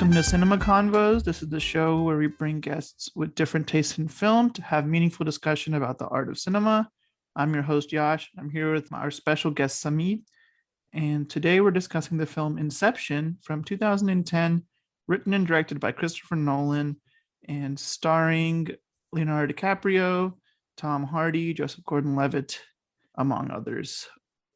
Welcome to Cinema Convos. This is the show where we bring guests with different tastes in film to have meaningful discussion about the art of cinema. I'm your host, Yash. I'm here with our special guest, Samid. And today we're discussing the film Inception from 2010, written and directed by Christopher Nolan and starring Leonardo DiCaprio, Tom Hardy, Joseph Gordon-Levitt, among others.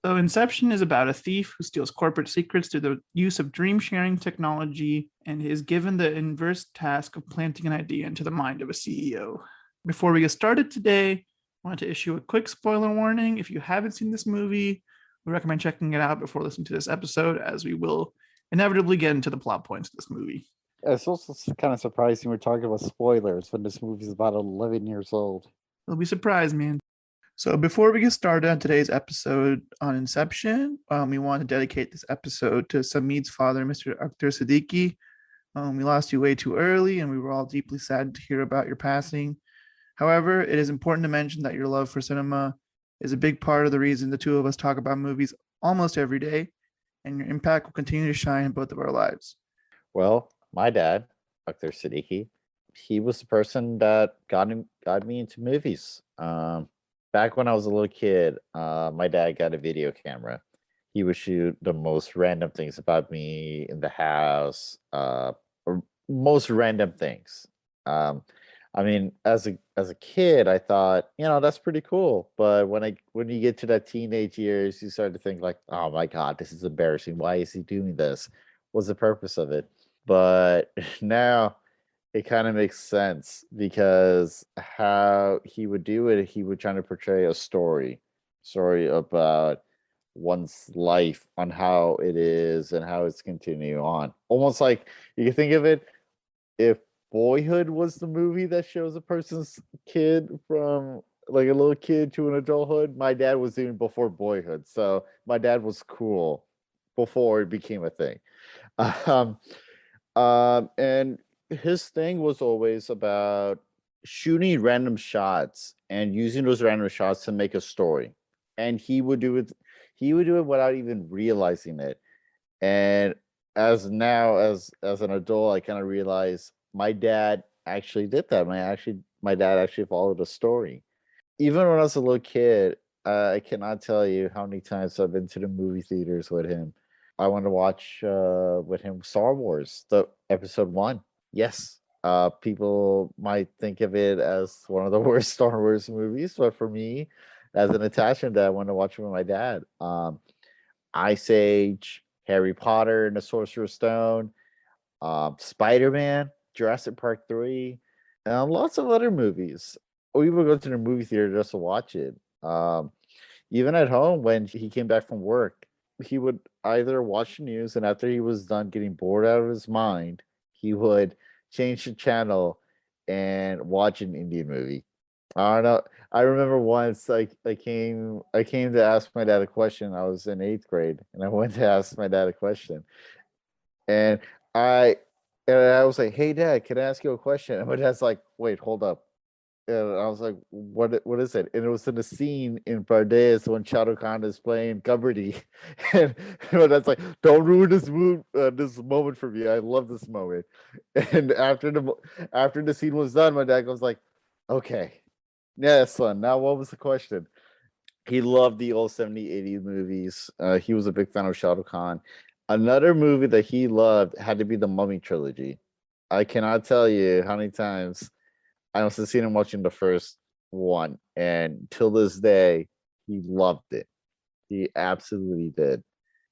So Inception is about a thief who steals corporate secrets through the use of dream sharing technology and is given the inverse task of planting an idea into the mind of a CEO. Before we get started today, I want to issue a quick spoiler warning. If you haven't seen this movie, we recommend checking it out before listening to this episode, as we will inevitably get into the plot points of this movie. It's also kind of surprising we're talking about spoilers when this movie is about 11 years old. You'll be surprised, man. So before we get started on today's episode on Inception, we want to dedicate this episode to Samid's father, Mr. Akhtar Siddiqi. We lost you way too early, and we were all deeply sad to hear about your passing. However, it is important to mention that your love for cinema is a big part of the reason the two of us talk about movies almost every day, and your impact will continue to shine in both of our lives. Well, my dad, Akhtar Siddiqi, he was the person that got me into movies. Back when I was a little kid, my dad got a video camera. He would shoot the most random things about me in the house, or most random things. I mean, as a kid, I thought, that's pretty cool. But when you get to that teenage years, you start to think like, oh my God, this is embarrassing. Why is he doing this? What's the purpose of it? But now it kind of makes sense because how he would do it, he would try to portray a story about one's life, on how it is and how it's continuing on. Almost like you can think of it, if Boyhood was the movie that shows a person's kid from like a little kid to an adulthood, my dad was doing before Boyhood. So my dad was cool before it became a thing. And his thing was always about shooting random shots and using those random shots to make a story. And he would do it without even realizing it. And as an adult, I kind of realized my dad actually did that. My dad actually followed a story. Even when I was a little kid, I cannot tell you how many times I've been to the movie theaters with him. I want to watch with him Star Wars, the episode 1. Yes, people might think of it as one of the worst Star Wars movies, but for me, as an attachment, that I want to watch it with my dad. Ice Age, Harry Potter and the Sorcerer's Stone, Spider-Man, Jurassic Park 3, and lots of other movies. We would go to the movie theater just to watch it. Even at home, when he came back from work, he would either watch the news, and after he was done getting bored out of his mind, he would change the channel and watch an Indian movie. I don't know. I remember once I came to ask my dad a question. I was in 8th grade, and I went to ask my dad a question, and I was like, "Hey, Dad, can I ask you a question?" And my dad's like, "Wait, hold up." And I was like, what is it? And it was in a scene in Pardes when Shah Rukh Khan is playing Kabaddi. And that's like, don't ruin this moment for me. I love this moment. And after the scene was done, my dad goes like, okay, yeah, son, now what was the question? He loved the old 70s, 80s movies. He was a big fan of Shah Rukh Khan. Another movie that he loved had to be the Mummy Trilogy. I cannot tell you how many times I must have seen him watching the first one, and till this day, he loved it. He absolutely did.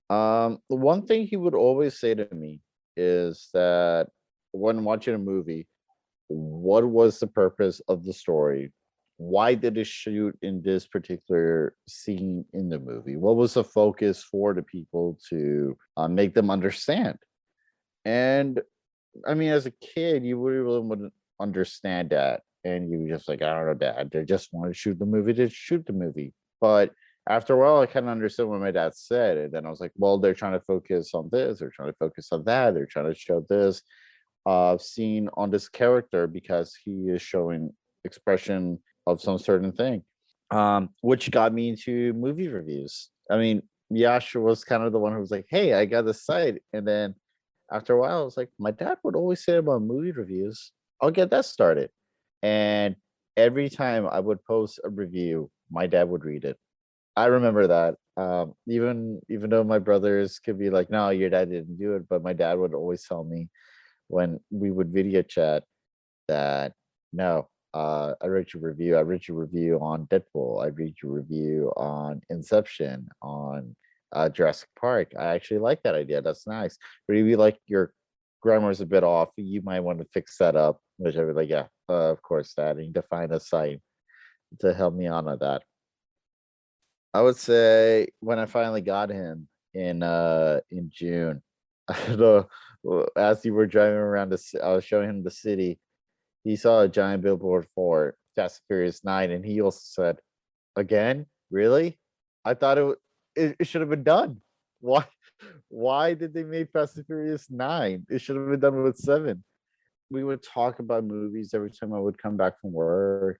The one thing he would always say to me is that when watching a movie, what was the purpose of the story? Why did it shoot in this particular scene in the movie? What was the focus for the people to make them understand? And I mean, as a kid, you really wouldn't understand that, and you were just like, I don't know, Dad, they just want to shoot the movie to shoot the movie. But after a while, I kind of understood what my dad said, and then I was like, well, they're trying to focus on this, they're trying to focus on that, they're trying to show this scene on this character because he is showing expression of some certain thing, which got me into movie reviews. I mean, Yash was kind of the one who was like, hey, I got this site, and then after a while, I was like, my dad would always say about movie reviews. I'll get that started. And every time I would post a review, my dad would read it. I remember that. Even though my brothers could be like, no, your dad didn't do it, but my dad would always tell me when we would video chat that no, I read your review. I read your review on Deadpool. I read your review on Inception, on Jurassic Park. I actually like that idea. That's nice. But if you like your grammar's a bit off, you might want to fix that up. Which I was like, yeah, of course, Dad. And to find a site to help me on that. I would say when I finally got him in June, I don't know, as you were driving around I was showing him the city. He saw a giant billboard for Fast and Furious 9, and he also said, "Again, really? I thought it should have been done. Why why did they make Fast and Furious 9? It should have been done with 7." We would talk about movies every time I would come back from work.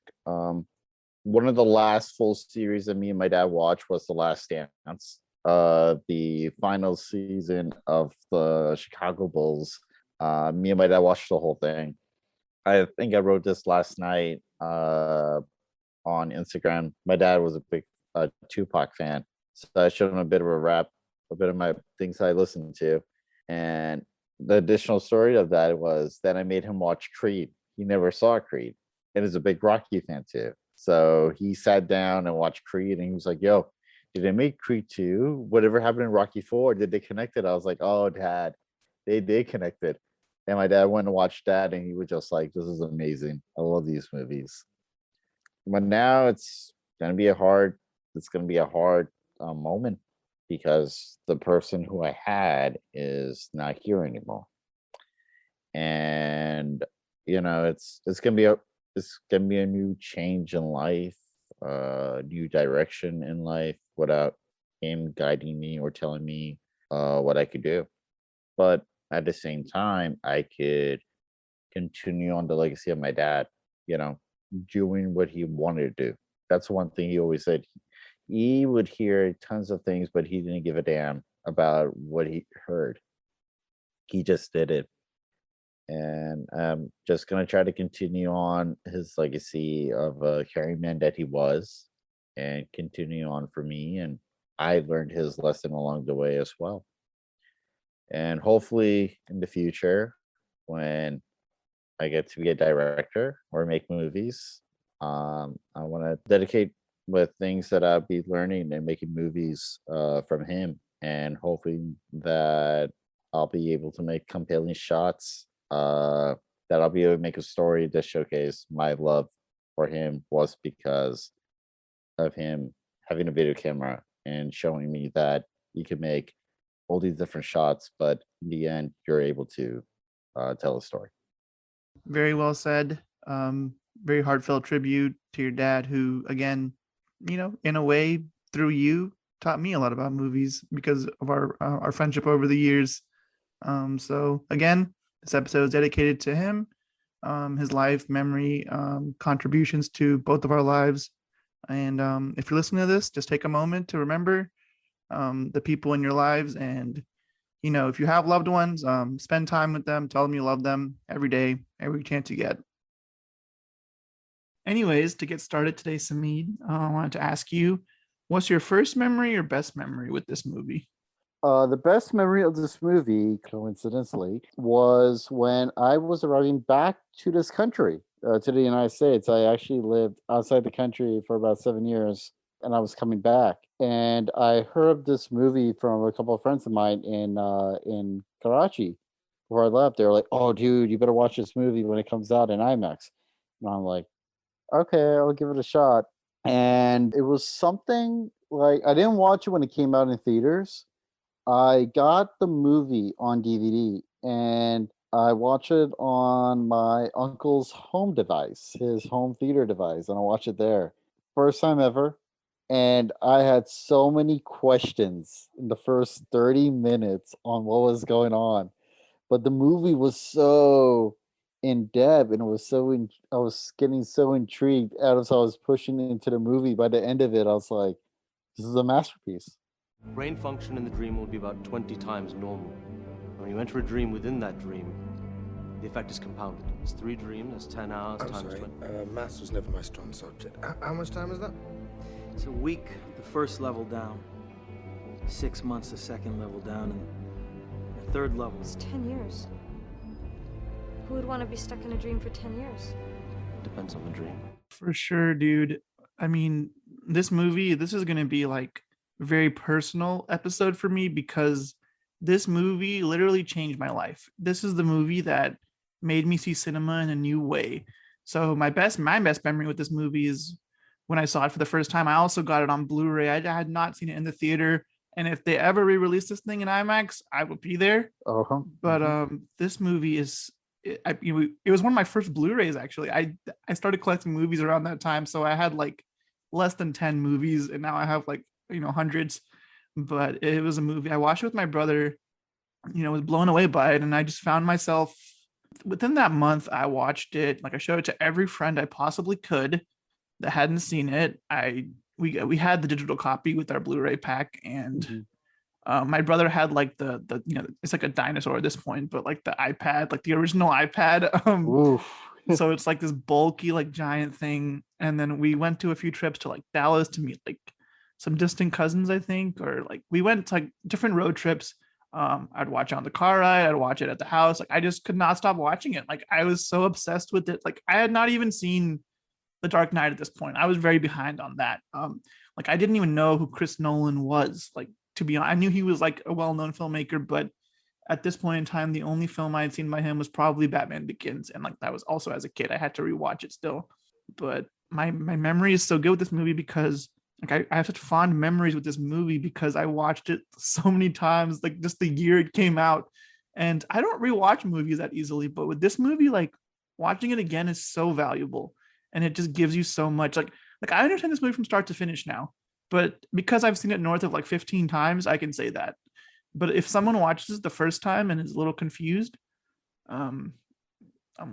One of the last full series that me and my dad watched was The Last Dance, the final season of the Chicago Bulls. Me and my dad watched the whole thing. I think I wrote this last night on Instagram. My dad was a big Tupac fan, so I showed him a bit of a rap, a bit of my things I listened to, and the additional story of that was that I made him watch Creed. He never saw Creed, and is a big Rocky fan too. So he sat down and watched Creed, and he was like, "Yo, did they make Creed 2? Whatever happened in Rocky 4? Did they connect it?" I was like, "Oh, Dad, they connected." And my dad went and watched that, and he was just like, "This is amazing. I love these movies." But now it's gonna be a hard moment because the person who I had is not here anymore, and it's gonna be a new change in life, new direction in life without him guiding me or telling me what I could do. But at the same time, I could continue on the legacy of my dad, you know, doing what he wanted to do. That's one thing he always said. He would hear tons of things, but he didn't give a damn about what he heard. He just did it. And I'm just gonna try to continue on his legacy of a caring man that he was, and continue on for me. And I learned his lesson along the way as well. And hopefully, in the future, when I get to be a director or make movies, I want to dedicate with things that I'll be learning and making movies from him, and hoping that I'll be able to make compelling shots. That I'll be able to make a story that showcase my love for him was because of him having a video camera and showing me that you can make all these different shots, but in the end, you're able to tell a story. Very well said. Very heartfelt tribute to your dad, who, again, in a way, through you, taught me a lot about movies because of our friendship over the years. So again, this episode is dedicated to him, his life, memory, contributions to both of our lives. And if you're listening to this, just take a moment to remember the people in your lives. And, if you have loved ones, spend time with them, tell them you love them every day, every chance you get. Anyways, to get started today, Samid, I wanted to ask you, what's your first memory or best memory with this movie? The best memory of this movie, coincidentally, was when I was arriving back to this country, to the United States. I actually lived outside the country for about 7 years, and I was coming back. And I heard of this movie from a couple of friends of mine in Karachi. Before I left, they were like, "Oh, dude, you better watch this movie when it comes out in IMAX." And I'm like, "Okay, I'll give it a shot." And it was something like I didn't watch it when it came out in theaters. I got the movie on DVD and I watched it on my uncle's home device, his home theater device, and I watched it there. First time ever. And I had so many questions in the first 30 minutes on what was going on. But the movie was so in depth and it was I was getting so intrigued as I was pushing into the movie. By the end of it, I was like, this is a masterpiece. Brain function in the dream will be about 20 times normal. When you enter a dream within that dream, the effect is compounded. It's 3 dreams, that's 10 hours I'm times sorry, 20. maths was never my strong subject. How much time is that? It's a week, the first level down. 6 months, the second level down, and the third level. It's 10 years. Who would want to be stuck in a dream for 10 years? Depends on the dream. For sure, dude. I mean, this is going to be like a very personal episode for me because this movie literally changed my life. This is the movie that made me see cinema in a new way. So my best memory with this movie is when I saw it for the first time. I also got it on Blu-ray. I had not seen it in the theater. And if they ever re-release this thing in IMAX, I will be there. Uh-huh. But this movie is it was one of my first Blu-rays actually. I started collecting movies around that time, so I had like less than 10 movies, and now I have like hundreds. But it was a movie I watched it with my brother. Was blown away by it, and I just found myself within that month. I watched it, like I showed it to every friend I possibly could that hadn't seen it. We had the digital copy with our Blu-ray pack, and my brother had like the it's like a dinosaur at this point, but like the iPad, like the original iPad. So it's like this bulky, like giant thing. And then we went to a few trips to like Dallas to meet like some distant cousins, I think, or like we went to like different road trips. I'd watch it on the car ride, I'd watch it at the house. Like I just could not stop watching it. Like I was so obsessed with it. Like I had not even seen The Dark Knight at this point. I was very behind on that. Like I didn't even know who Chris Nolan was. Like, to be honest, I knew he was like a well-known filmmaker, but at this point in time, the only film I had seen by him was probably Batman Begins, and like that was also as a kid. I had to rewatch it still, but my memory is so good with this movie because like I have such fond memories with this movie because I watched it so many times, like just the year it came out, and I don't rewatch movies that easily, but with this movie, like watching it again is so valuable, and it just gives you so much. Like I understand this movie from start to finish now. But because I've seen it north of like 15 times, I can say that. But if someone watches it the first time and is a little confused, I'm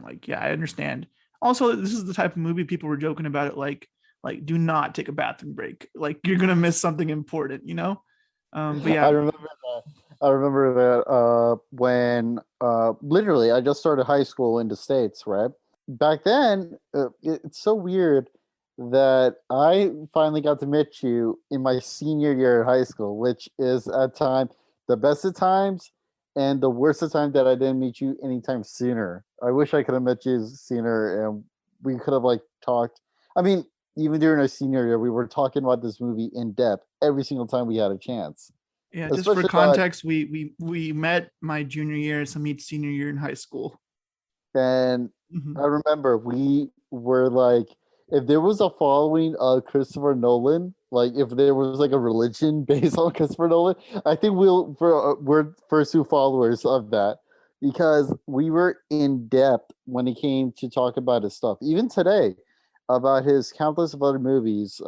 like, yeah, I understand. Also, this is the type of movie people were joking about it, like do not take a bathroom break. Like you're gonna miss something important, But yeah, I remember that when literally I just started high school in the States, right? Back then, it's so weird that I finally got to meet you in my senior year of high school, which is at time the best of times and the worst of times that I didn't meet you anytime sooner. I wish I could have met you sooner and we could have like talked. I mean, even during our senior year, we were talking about this movie in depth every single time we had a chance. Yeah, just for context, we met my junior year, Samit's senior year in high school. And I remember we were like, if there was a following of Christopher Nolan, like if there was like a religion based on Christopher Nolan, I think we're first two followers of that because we were in depth when it came to talk about his stuff. Even today, about his countless of other movies,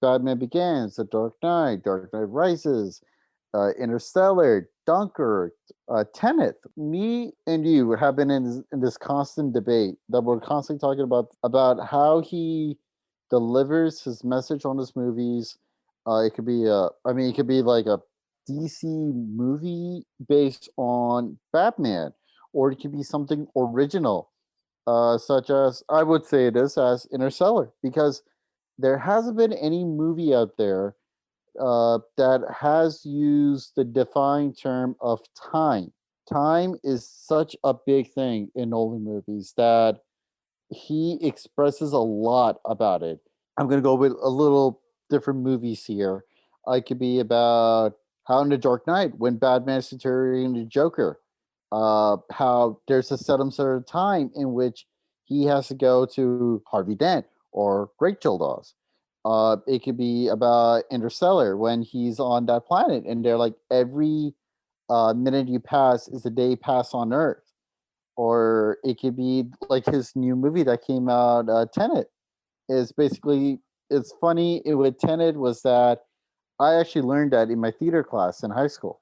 Batman Begins, The Dark Knight Rises, Interstellar, Dunkirk, Tenet. Me and you have been in this constant debate that we're constantly talking about how he delivers his message on his movies. It could be it could be like a DC movie based on Batman, or it could be something original, such as I would say it is as Interstellar, because there hasn't been any movie out there that has used the defined term of time. Time is such a big thing in Nolan movies that he expresses a lot about it. I'm going to go with a little different movies here. It could be about how in The Dark Knight, when Batman is deteriorating the Joker, how there's a set amount of time in which he has to go to Harvey Dent or Rachel Dawes. It could be about Interstellar when he's on that planet and they're like every minute you pass is a day pass on Earth. Or it could be like his new movie that came out, Tenet. Is basically it's funny with Tenet was that I actually learned that in my theater class in high school,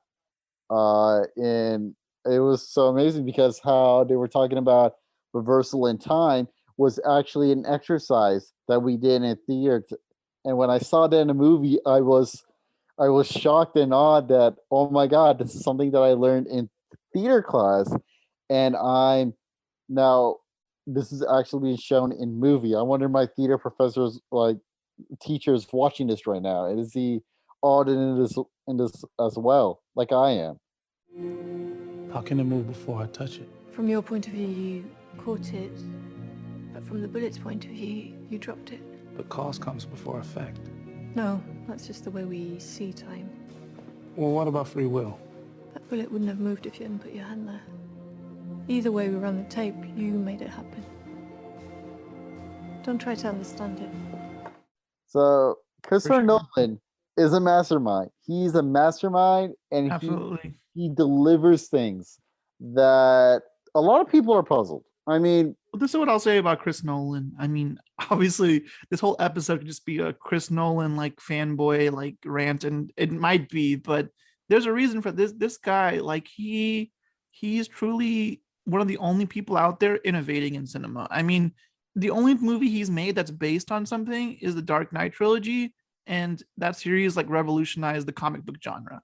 and it was so amazing because how they were talking about reversal in time was actually an exercise that we did in theater. And when I saw that in a movie, I was shocked and awed that, oh my God, this is something that I learned in theater class, and I'm now this is actually being shown in movie. I wonder if my theater professors like teachers watching this right now, and is he awed in this as well, like I am? How can it move before I touch it? From your point of view, you caught it, but from the bullet's point of view, you dropped it. But cause comes before effect. No, that's just the way we see time. Well, what about free will? That bullet wouldn't have moved if you hadn't put your hand there. Either way we run the tape, you made it happen. Don't try to understand it. So Christopher sure. Nolan is a mastermind. He's a mastermind, and Absolutely. he delivers things that a lot of people are puzzled. I mean, Well, this is what I'll say about Chris Nolan. I mean, obviously, this whole episode could just be a Chris Nolan like fanboy like rant, and it might be, but there's a reason for this. This guy, like he's truly one of the only people out there innovating in cinema. I mean, the only movie he's made that's based on something is the Dark Knight trilogy, and that series like revolutionized the comic book genre.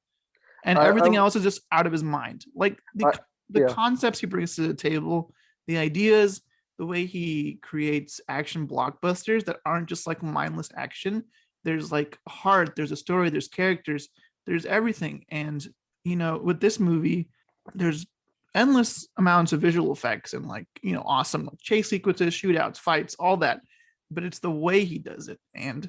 And everything else is just out of his mind. Like the concepts he brings to the table, the ideas, the way he creates action blockbusters that aren't just like mindless action. There's like heart, there's a story, there's characters, there's everything. And you know, with this movie, there's endless amounts of visual effects and like, you know, awesome like chase sequences, shootouts, fights, all that. But it's the way he does it. And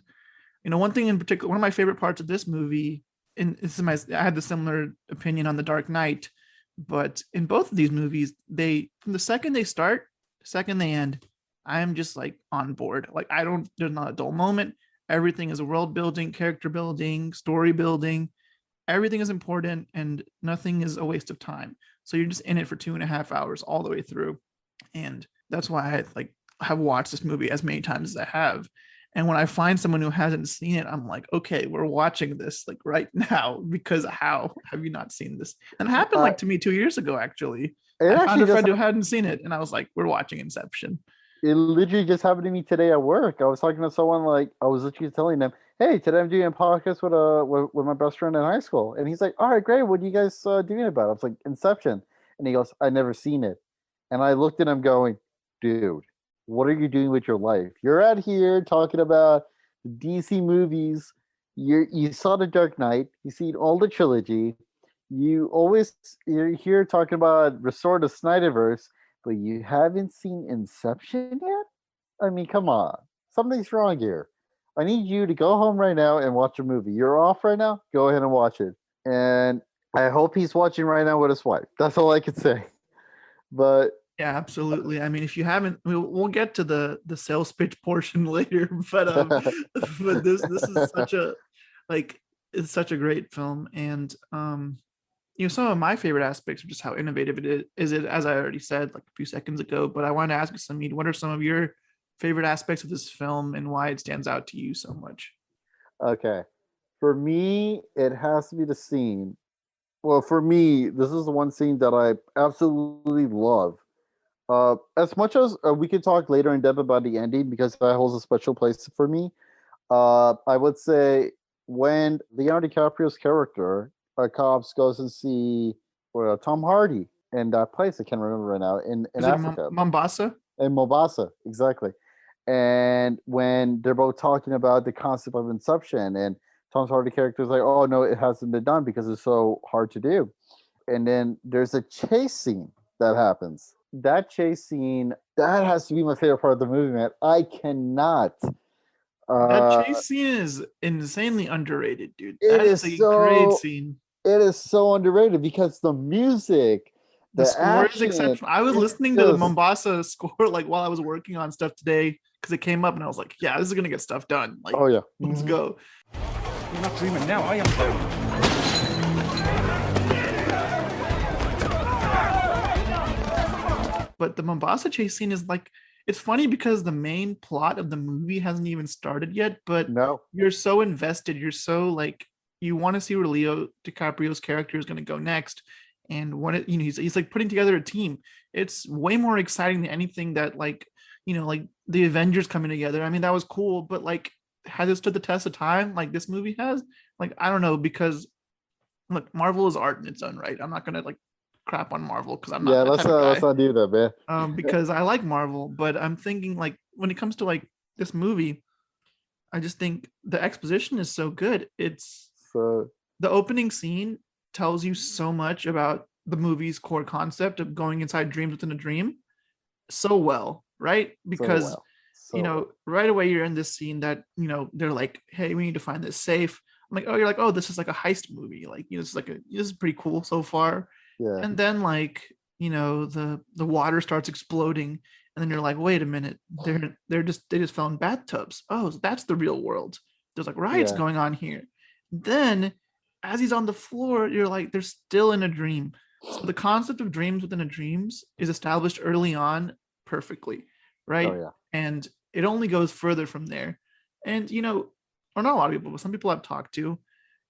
you know, one thing in particular, one of my favorite parts of this movie, and I had the similar opinion on The Dark Knight, but in both of these movies, they from the second they start, the second they end, I am just like on board. Like there's not a dull moment. Everything is world building, character building, story building. Everything is important and nothing is a waste of time. So you're just in it for 2.5 hours all the way through. And that's why I have watched this movie as many times as I have. And when I find someone who hasn't seen it, I'm like, okay, we're watching this like right now, because how have you not seen this? And it happened like to me 2 years ago, actually. I found a friend who hadn't seen it, and I was like, we're watching Inception. It literally just happened to me today at work. I was talking to someone, like I was literally telling them, "Hey, today I'm doing a podcast with my best friend in high school," and he's like, "All right, great. What are you guys doing about it?" I was like, "Inception," and he goes, "I never seen it," and I looked at him going, "Dude, what are you doing with your life? You're out here talking about DC movies. You saw The Dark Knight. You seen all the trilogy. You're here talking about Restore the Snyderverse, but you haven't seen Inception yet? I mean, come on. Something's wrong here. I need you to go home right now and watch a movie. You're off right now? Go ahead and watch it." And I hope he's watching right now with his wife. That's all I can say. But yeah, absolutely. I mean, if you haven't, we'll get to the sales pitch portion later, but but this is such a it's such a great film. And you know, some of my favorite aspects are just how innovative it is, as I already said like a few seconds ago. But I wanted to ask you, Samid, what are some of your favorite aspects of this film and why it stands out to you so much? okay. For me, it has to be the scene. Well, for me, this is the one scene that I absolutely love. As much as we could talk later in depth about the ending because that holds a special place for me, I would say when Leonardo DiCaprio's character, Cobbs, goes and see Tom Hardy in that place, I can't remember right now, in Africa. Mombasa? In Mombasa, exactly. And when they're both talking about the concept of Inception, and Tom Hardy character is like, "Oh no, it hasn't been done because it's so hard to do." And then there's a chase scene that happens. That chase scene, that has to be my favorite part of the movie, man. I cannot. That chase scene is insanely underrated, dude. It That is a great scene. It is so underrated because the music, the score action, is exceptional. I was listening to the Mombasa score like while I was working on stuff today because it came up, and I was like, "Yeah, this is gonna get stuff done." Like, oh yeah, let's go. You're not dreaming now, I am. But the Mombasa chase scene is like, it's funny because the main plot of the movie hasn't even started yet, but you're so invested. You're so like, you want to see where Leo DiCaprio's character is going to go next. And when it, you know, he's like putting together a team. It's way more exciting than anything that like, you know, like the Avengers coming together. I mean, that was cool, but like, has it stood the test of time like this movie has? Like, I don't know, because look, Marvel is art in its own right. I'm not going to like crap on Marvel because I'm Yeah, not that let's type of guy. not do that, man. Because I like Marvel, but I'm thinking like when it comes to like this movie, I just think the exposition is so good. It's So the opening scene tells you so much about the movie's core concept of going inside dreams within a dream so well, right? Because right away you're in this scene that they're like, hey, we need to find this safe. I'm like, oh, you're like, oh, this is like a heist movie, like this is this is pretty cool so far. Yeah. And then like the water starts exploding, and then you're like, wait a minute, they just fell in bathtubs. Oh, so that's the real world. There's like riots going on here. Then as he's on the floor, you're like, they're still in a dream. So the concept of dreams within a dreams is established early on perfectly, right? Oh, yeah. And it only goes further from there. And or not a lot of people, but some people I've talked to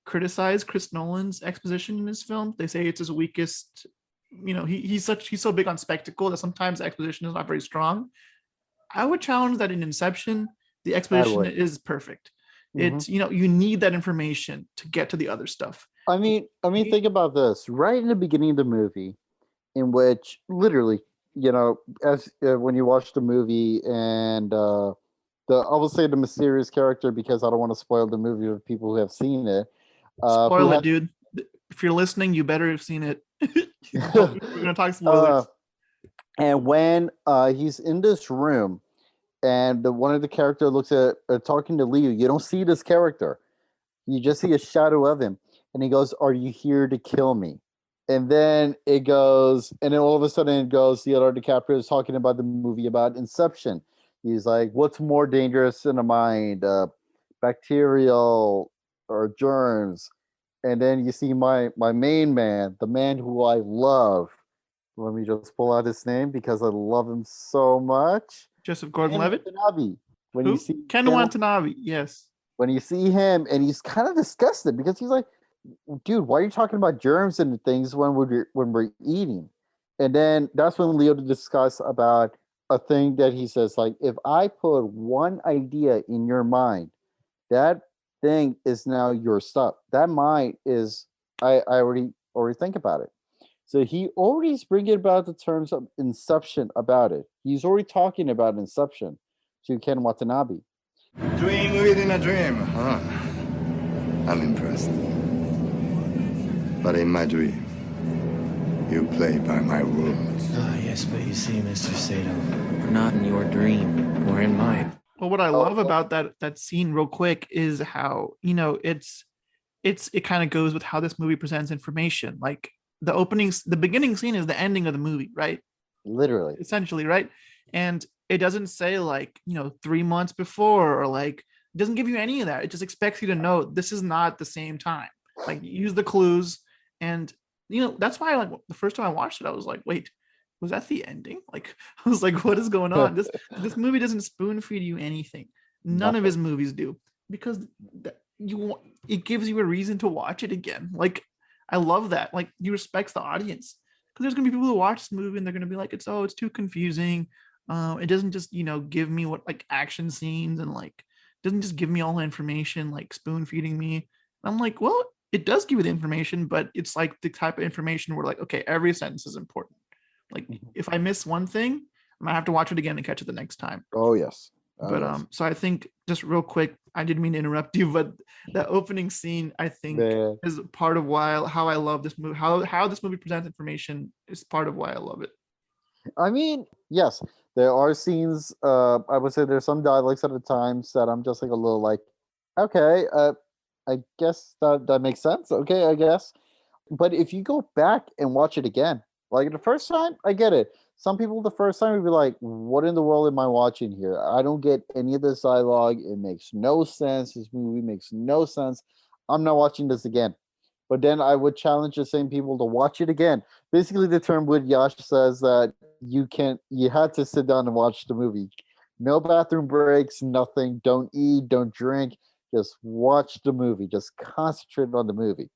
criticize Chris Nolan's exposition in his film. They say it's his weakest. He's so big on spectacle that sometimes exposition is not very strong. I would challenge that in Inception, the exposition is perfect. It's you need that information to get to the other stuff. I mean, think about this. Right in the beginning of the movie, in which literally, as when you watch the movie, and I will say the mysterious character because I don't want to spoil the movie for people who have seen it. Spoil it, dude. If you're listening, you better have seen it. We're gonna talk spoilers. And when he's in this room, and one of the characters looks at talking to Leo, you don't see this character. You just see a shadow of him. And he goes, "Are you here to kill me?" And then it goes, and then all of a sudden it goes, Leonardo Dicaprio is talking about the movie about Inception. He's like, what's more dangerous in the mind, bacterial or germs? And then you see my main man, the man who I love. Let me just pull out his name because I love him so much. Joseph Gordon-Levitt? When you see Ken Watanabe, yes. When you see him, and he's kind of disgusted because he's like, dude, why are you talking about germs and things when we're eating? And then that's when Leo discuss about a thing that he says, like, if I put one idea in your mind, that thing is now your stuff. That mind is, I already think about it. So he already is bringing about the terms of Inception about it. He's already talking about Inception to Ken Watanabe. Dream within a dream, huh? I'm impressed. But in my dream, you play by my rules. Ah, yes, but you see, Mr. Sato, we're not in your dream. We're in mine. Well, what I love about that scene real quick is how, it kind of goes with how this movie presents information. Like the beginning scene is the ending of the movie, right? Literally. Essentially, right? And it doesn't say like, 3 months before, or like, it doesn't give you any of that. It just expects you to know this is not the same time. Like, use the clues. And, that's why, like, the first time I watched it, I was like, wait, was that the ending? Like, I was like, what is going on? This movie doesn't spoon feed you anything. None of his movies do, because it gives you a reason to watch it again. Like, I love that. Like, he respects the audience, because there's gonna be people who watch this movie and they're gonna be like, it's too confusing. It doesn't just give me what, like, action scenes, and like doesn't just give me all the information, like spoon feeding me. And I'm like, well, it does give you the information, but it's like the type of information where, like, okay, every sentence is important. Like, if I miss one thing, I might have to watch it again and catch it the next time. Oh yes. So I think, just real quick, I didn't mean to interrupt you, but that opening scene, I think, is part of how I love this movie. How this movie presents information is part of why I love it. I mean, yes, there are scenes. I would say there's some dialects at the times that I'm just like a little like, okay, I guess that makes sense. Okay, I guess. But if you go back and watch it again, like the first time, I get it. Some people the first time would be like, what in the world am I watching here? I don't get any of this dialogue. It makes no sense. This movie makes no sense. I'm not watching this again. But then I would challenge the same people to watch it again. Basically, the term what Yash says that you had to sit down and watch the movie. No bathroom breaks, nothing. Don't eat, don't drink. Just watch the movie. Just concentrate on the movie.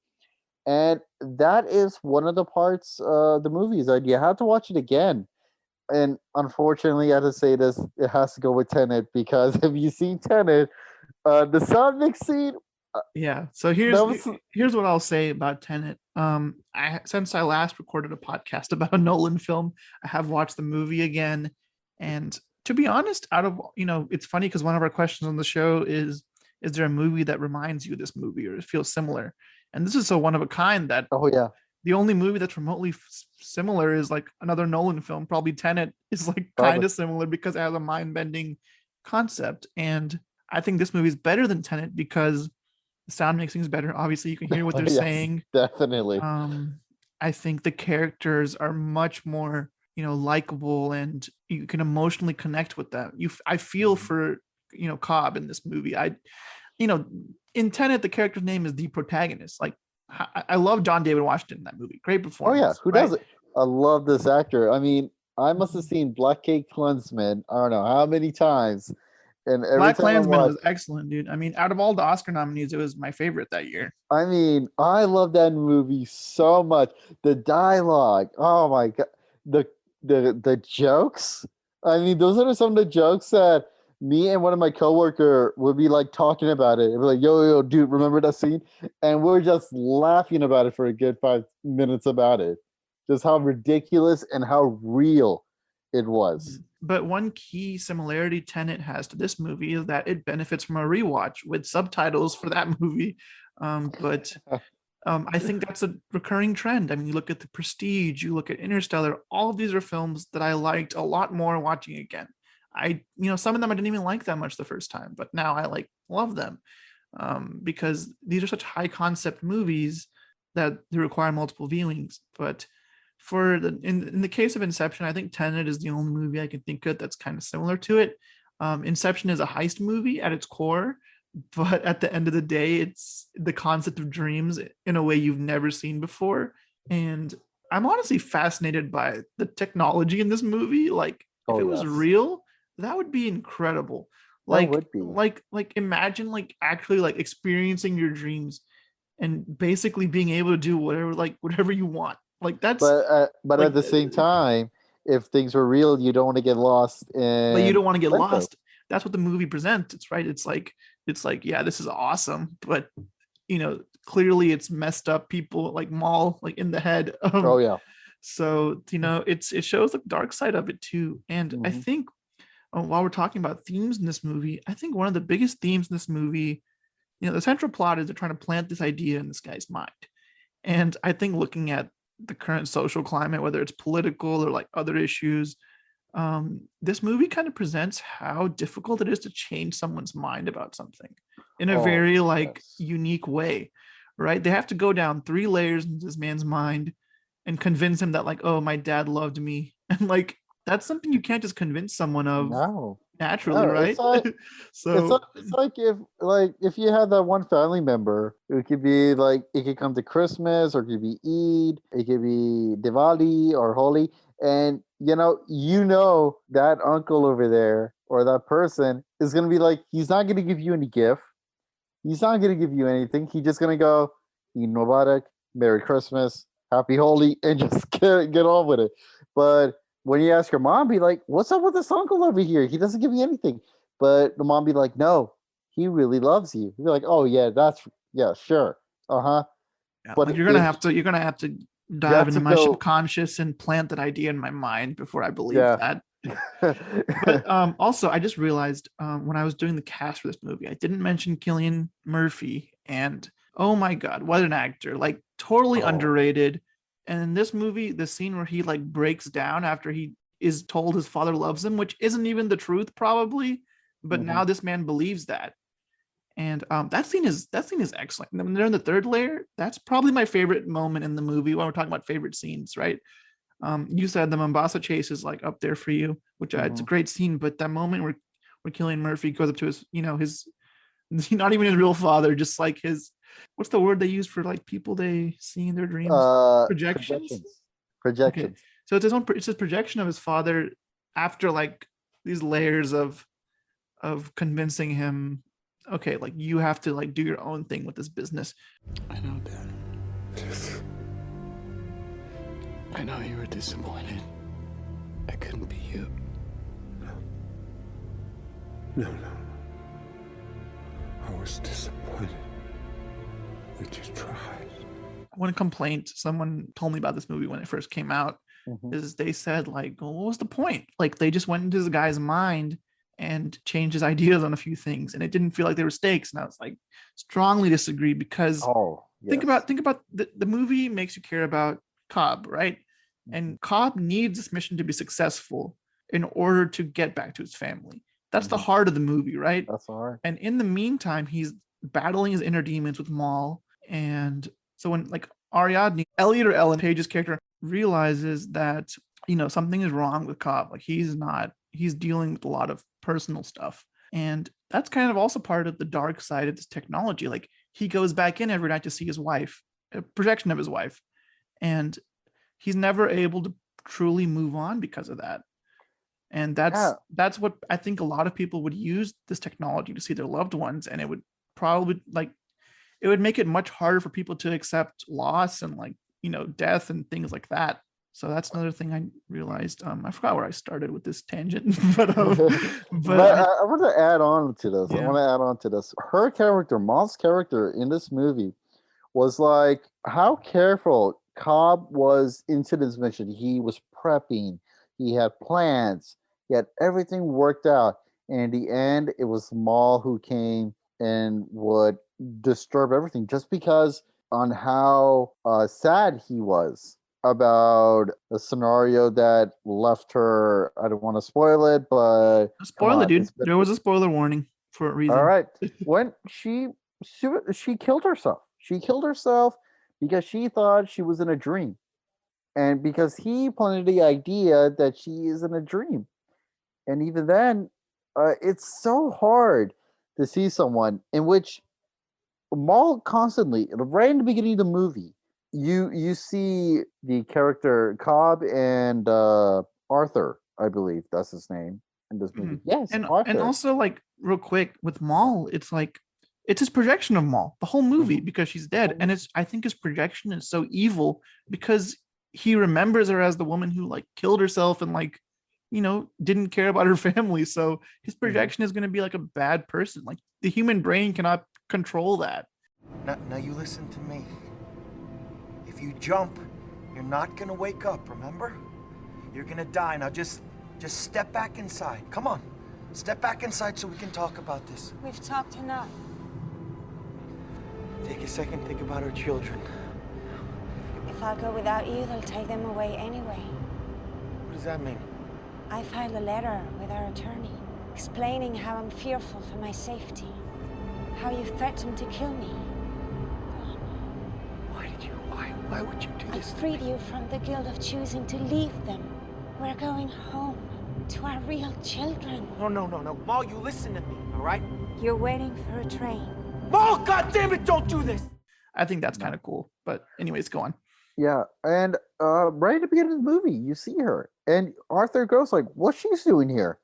And that is one of the parts of the movie is that you have to watch it again. And unfortunately, I have to say this, it has to go with Tenet, because if you've seen Tenet, the sound mix scene, Yeah. So That was here's what I'll say about Tenet. Since I last recorded a podcast about a Nolan film, I have watched the movie again, and to be honest, out of it's funny because one of our questions on the show is there a movie that reminds you of this movie or it feels similar? And this is so one of a kind that oh yeah. the only movie that's remotely similar is like another Nolan film. Probably Tenet is like kind Probably. of similar because it has a mind-bending concept, and I think this movie is better than Tenet because the sound mixing is better. Obviously, you can hear what they're Yes, saying. Definitely. I think the characters are much more, likable, and you can emotionally connect with them. I feel for, Cobb in this movie. In Tenet, the character's name is the protagonist. Like, I love John David Washington in that movie. Great Oh performance. yeah, who doesn't? I love this actor. I mean, I must have seen Black Cake Klansman, I don't know how many times. And every Black time I Klansman watch, was excellent, dude. I mean, out of all the Oscar nominees, it was my favorite that year. I mean, I love that movie so much. The dialogue, oh my god, the jokes. I mean, those are some of the jokes that me and one of my coworker would be like talking about it. We're like, yo, dude, remember that scene? And we're just laughing about it for a good 5 minutes about it. Just how ridiculous and how real it was. But one key similarity Tenet has to this movie is that it benefits from a rewatch with subtitles for that movie. But I think that's a recurring trend. I mean, you look at The Prestige, you look at Interstellar, all of these are films that I liked a lot more watching again. Some of them I didn't even like that much the first time, but now I love them because these are such high concept movies that they require multiple viewings. But in the case of Inception, I think Tenet is the only movie I can think of that's kind of similar to it. Inception is a heist movie at its core, but at the end of the day, it's the concept of dreams in a way you've never seen before. And I'm honestly fascinated by the technology in this movie. Like, if it was real, that would be incredible. Like, That would be. like imagine actually experiencing your dreams and basically being able to do whatever you want. Like, that's But at the same time, if things were real, you don't want to get lost in. But you don't want to get limbo. lost. That's what the movie presents. It's right. It's like, yeah, this is awesome, but clearly it's messed up people like Maul, in the head. Oh yeah. So it shows the dark side of it too. And I think while we're talking about themes in this movie, I think one of the biggest themes in this movie, the central plot is they're trying to plant this idea in this guy's mind. And I think looking at the current social climate, whether it's political or other issues, this movie kind of presents how difficult it is to change someone's mind about something in a very unique way, right? They have to go down 3 layers into this man's mind and convince him that oh, my dad loved me, and that's something you can't just convince someone of naturally, right? It's like if you had that one family member, it could be it could come to Christmas, or it could be Eid, it could be Diwali or Holi, and that uncle over there or that person is going to be he's not going to give you any gift, he's not going to give you anything, he's just going to go, Eid Mubarak, Merry Christmas, Happy Holi, and just get on with it. But when you ask your mom, be like, what's up with this uncle over here? He doesn't give me anything. But the mom be like, no, he really loves you. You're like, oh yeah, sure. Uh-huh. Yeah, but you're gonna have to dive into my subconscious and plant that idea in my mind before I believe that. But also, I just realized when I was doing the cast for this movie, I didn't mention Killian Murphy, and oh my god, what an actor! Totally underrated. And in this movie, the scene where he breaks down after he is told his father loves him, which isn't even the truth probably, but now this man believes that. And that scene is excellent. And when they're in the 3rd layer, that's probably my favorite moment in the movie when we're talking about favorite scenes, right? You said the Mombasa chase is up there for you, which it's a great scene, but that moment where Cillian Murphy goes up to his, his not even his real father, just his, what's the word they use for people they see in their dreams? Projections. Okay. So it's his projection of his father after these layers of convincing him, okay, you have to do your own thing with this business. I know, Dad. I know you were disappointed. I couldn't be you. No. I was disappointed We just tried. One complaint someone told me about this movie when it first came out Mhm. is they said, like, well, what was the point? Like, they just went into the guy's mind and changed his ideas on a few things, and it didn't feel like there were stakes. And I was like, strongly disagree, because Oh, think yes. about the movie makes you care about Cobb, right? And Cobb needs this mission to be successful in order to get back to his family. That's the Mhm. heart of the movie, right? That's all right. And in the meantime, he's battling his inner demons with Maul. And so when, like, Ariadne, Elliot or Ellen Page's character, realizes that, something is wrong with Cobb. Like, he's dealing with a lot of personal stuff. And that's kind of also part of the dark side of this technology. Like, he goes back in every night to see his wife, a projection of his wife. And he's never able to truly move on because of that. And that's what I think a lot of people would use this technology to see their loved ones, and it would probably, like, it would make it much harder for people to accept loss and, like, death and things like that. So that's another thing I realized. I forgot where I started with this tangent, but I want to add on to this. Yeah. I want to add on to this. Her character, Maul's character in this movie, was like how careful Cobb was into this mission. He was prepping. He had plans. He had everything worked out. And in the end, it was Maul who came and would disturb everything just because on how sad he was about a scenario that left her. I don't want to spoil it, but spoil it, dude. it's been- There was a spoiler warning for a reason. all right. When she killed herself. She killed herself because she thought she was in a dream. And because he planted the idea that she is in a dream. And even then, it's so hard to see someone in which Maul constantly, right in the beginning of the movie, you see the character Cobb and Arthur, I believe that's his name in this movie. Mhm. Yes, And Arthur. also, like, real quick with Maul, it's like it's his projection of Maul the whole movie, because she's dead. And I think his projection is so evil because he remembers her as the woman who, like, killed herself and, like, didn't care about her family. So his projection is going to be like a bad person. Like, the human brain cannot control that. Now you listen to me. If you jump, you're not gonna wake up, remember? You're gonna die. Now just step back inside. Come on. Step back inside so we can talk about this. We've talked enough. Take a second, think about our children. If I go without you, they'll take them away anyway. What does that mean? I filed a letter with our attorney, explaining how I'm fearful for my safety, how you threatened to kill me. Why would you do I this? freed you from the guilt of choosing to leave them. We're going home to our real children. No. Maul, you listen to me, all right? You're waiting for a train. Maul, goddammit, don't do this! I think that's kind of cool. But anyways, go on. Yeah, and right at the beginning of the movie, you see her, and Arthur goes like, "What's she's doing here?"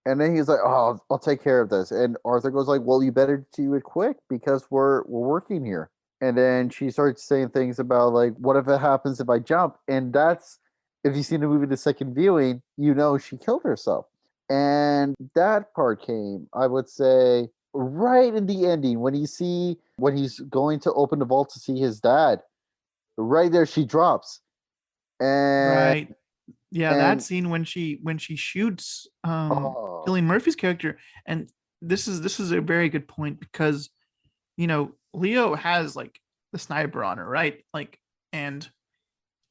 And then he's like, "Oh, I'll take care of this." And Arthur goes like, "Well, you better do it quick because we're working here." And then she starts saying things about like, "What if it happens if I jump?" And that's, if you've seen the movie the second viewing, she killed herself. And that part came, I would say, right in the ending when he's going to open the vault to see his dad. Right there, she drops. And Right. Yeah, that scene when she shoots Killian Murphy's character. And this is a very good point because Leo has, like, the sniper on her, right? Like, and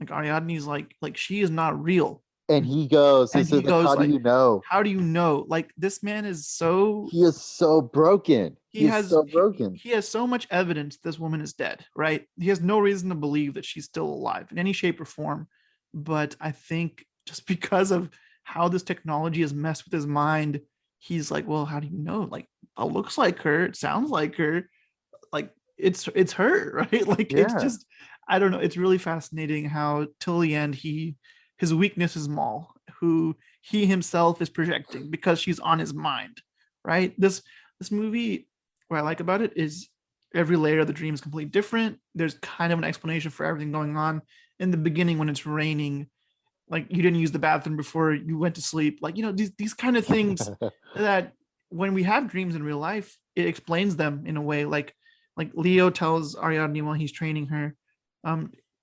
like Ariadne's like she is not real. And he goes, And he goes, "How do like, you know? How do you know?" Like, this man is so He is so broken. he has so broken. He has so much evidence this woman is dead, right? He has no reason to believe that she's still alive in any shape or form. But I think just because of how this technology has messed with his mind, he's like, well, how do you know? Like, it looks like her, it sounds like her, like it's her, right? Like, it's just, I don't know. It's really fascinating how till the end his weakness is Maul, who he himself is projecting because she's on his mind, right? This movie, what I like about it is every layer of the dream is completely different. There's kind of an explanation for everything going on. In the beginning, when it's raining, like, you didn't use the bathroom before you went to sleep, like, these kind of things that when we have dreams in real life, it explains them in a way. Like, like Leo tells Ariadne while he's training her,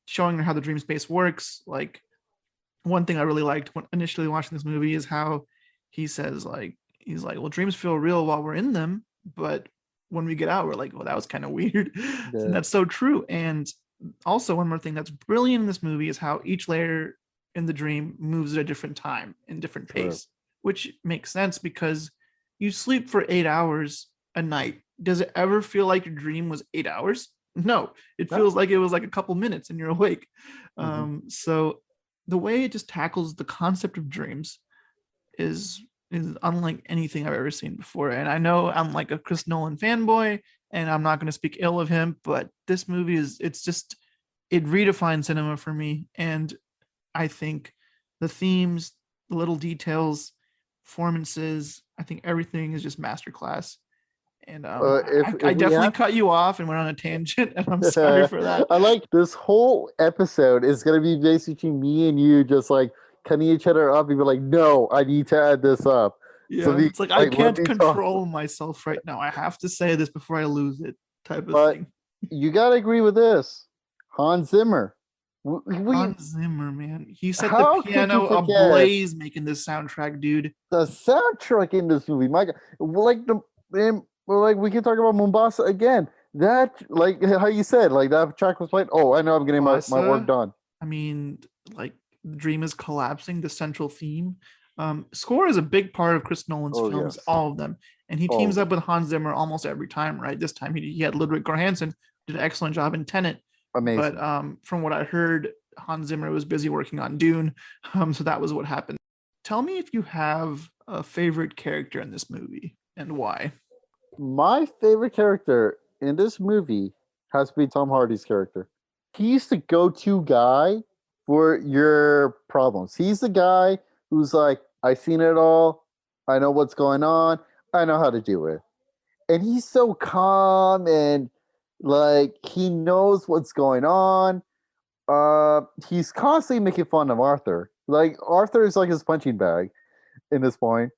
showing her how the dream space works. Like one thing I really liked when initially watching this movie is how he says he's like, well, dreams feel real while we're in them, but when we get out, we're like, well, that was kind of weird. Yeah. And that's so true. And also one more thing that's brilliant in this movie is how each layer in the dream moves at a different time and different pace, which makes sense because you sleep for 8 hours a night. Does it ever feel like your dream was 8 hours? No, it feels like it was like a couple minutes and you're awake. So the way it just tackles the concept of dreams is unlike anything I've ever seen before. And I know I'm like a Chris Nolan fanboy and I'm not going to speak ill of him, but this movie it redefines cinema for me. And I think the themes, the little details, performances, I think everything is just masterclass. And I definitely cut you off and went on a tangent, and I'm sorry for that. I like this whole episode is going to be basically me and you just like cutting each other up and be like, no, I need to add this up. Yeah, so it's like I can't control myself right now. I have to say this before I lose it, type of thing. You got to agree with this. Hans Zimmer. Hans Zimmer, man. He set the piano ablaze making this soundtrack, dude. The soundtrack in this movie, my God. Like we can talk about Mombasa again. That, like how you said, like that track was played. Oh, I know I'm getting my work done. I mean, like the dream is collapsing, the central theme. Score is a big part of Chris Nolan's films, all of them. And he teams up with Hans Zimmer almost every time, right? This time he had Ludwig Göransson, did an excellent job in Tenet. Amazing. But from what I heard, Hans Zimmer was busy working on Dune. So that was what happened. Tell me if you have a favorite character in this movie and why. My favorite character in this movie has to be Tom Hardy's character. He's the go-to guy for your problems. He's the guy who's like, I've seen it all. I know what's going on. I know how to do it. And he's so calm and like he knows what's going on. He's constantly making fun of Arthur. Like Arthur is like his punching bag in this point.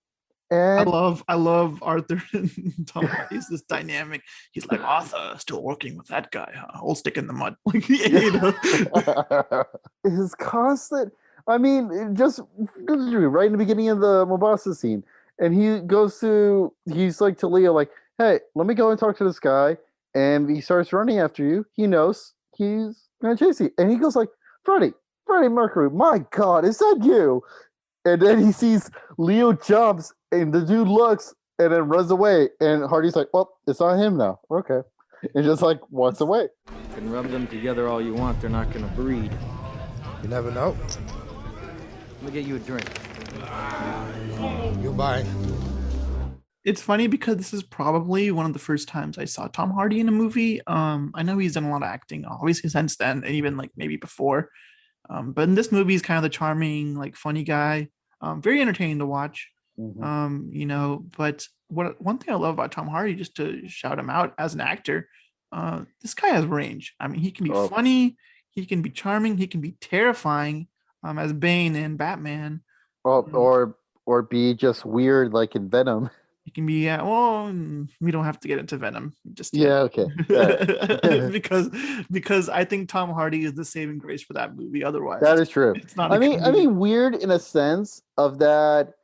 And I love Arthur and Tom Hardy's this dynamic. He's like, Arthur, still working with that guy, huh? Old stick in the mud. Like, you know. His constant, I mean, just right in the beginning of the Mombasa scene. And he's like to Leo, like, hey, let me go and talk to this guy. And he starts running after you. He knows he's gonna chase you. And he goes like, Freddie Mercury, my God, is that you? And then he sees Leo jumps, and the dude looks and then runs away. And Hardy's like, well, it's on him now. Okay. And just like walks away. You can rub them together all you want. They're not going to breed. You never know. Let me get you a drink. You buy. It's funny because this is probably one of the first times I saw Tom Hardy in a movie. I know he's done a lot of acting, obviously since then, and even like maybe before. But in this movie, he's kind of the charming, like funny guy. Very entertaining to watch. You know, but one thing I love about Tom Hardy, just to shout him out as an actor, this guy has range. I mean, he can be funny, he can be charming, he can be terrifying, as Bane in Batman. Or be just weird like in Venom. He can be we don't have to get into Venom just yet. Okay. because I think Tom Hardy is the saving grace for that movie. Otherwise, that is true. It's not. I mean, weird in a sense of that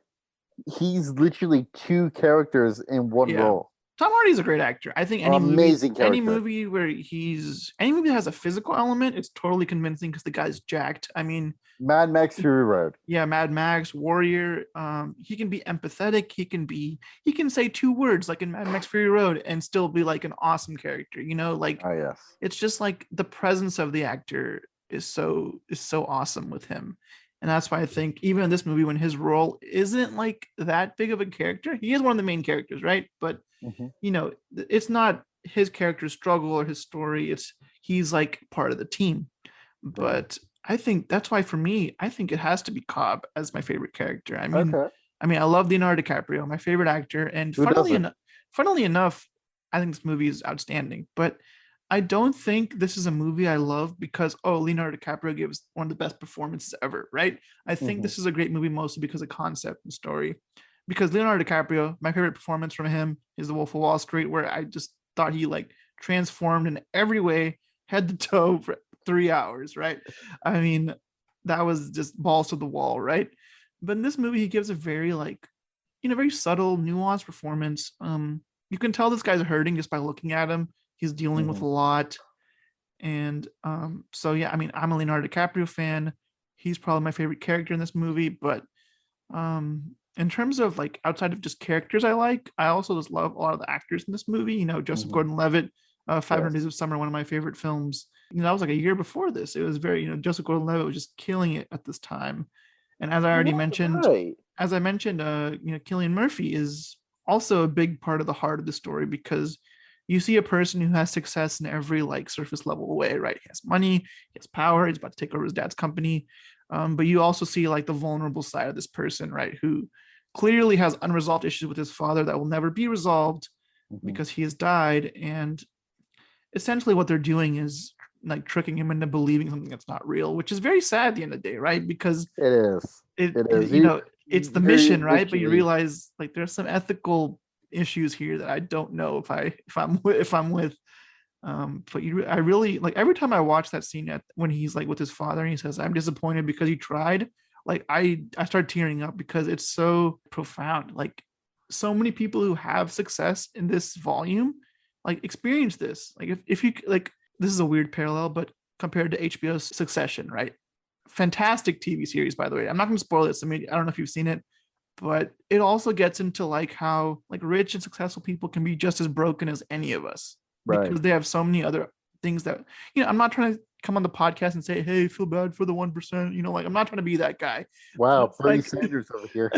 he's literally two characters in one role. Tom Hardy's a great actor. I think any movie that has a physical element, it's totally convincing because the guy's jacked. I mean, Mad Max Fury Road. Yeah, Mad Max, Warrior. He can be empathetic. He can say 2 words like in Mad Max Fury Road and still be like an awesome character. You know, like it's just like the presence of the actor is so awesome with him. And that's why I think even in this movie, when his role isn't like that big of a character, he is one of the main characters, right? But you know, it's not his character's struggle or his story. He's like part of the team. But I think that's why for me, I think it has to be Cobb as my favorite character. I mean, I love Leonardo DiCaprio, my favorite actor. And funnily enough, I think this movie is outstanding. But I don't think this is a movie I love because, Leonardo DiCaprio gives one of the best performances ever, right? I think this is a great movie mostly because of concept and story. Because Leonardo DiCaprio, my favorite performance from him is The Wolf of Wall Street, where I just thought he like transformed in every way, head to toe for 3 hours, right? I mean, that was just balls to the wall, right? But in this movie, he gives a very very subtle, nuanced performance. You can tell this guy's hurting just by looking at him. He's dealing with a lot. And so yeah, I mean, I'm a Leonardo DiCaprio fan. He's probably my favorite character in this movie, but in terms of like outside of just characters I also just love a lot of the actors in this movie. Joseph Gordon-Levitt, 500 Days of Summer, one of my favorite films. That was like a year before this. It was very, Joseph Gordon-Levitt was just killing it at this time. And as I already mentioned, Killian Murphy is also a big part of the heart of the story, because you see a person who has success in every like surface level way, right? He has money, he has power, he's about to take over his dad's company. But you also see like the vulnerable side of this person, right? Who clearly has unresolved issues with his father that will never be resolved because he has died. And essentially what they're doing is like tricking him into believing something that's not real, which is very sad at the end of the day, right? Because it is. It's the mission, right? But you realize like there's some ethical issues here that I don't know if I'm with. But I really like every time I watch that scene when he's like with his father and he says, "I'm disappointed because he tried." Like I start tearing up because it's so profound. Like so many people who have success in this volume, like experience this. Like if you like, this is a weird parallel, but compared to HBO's Succession, right? Fantastic TV series, by the way. I'm not going to spoil it. I mean, I don't know if you've seen it, but it also gets into like how like rich and successful people can be just as broken as any of us, because they have so many other things that, I'm not trying to come on the podcast and say, hey, feel bad for the 1%, like I'm not trying to be that guy. Wow, Bernie Sanders over here.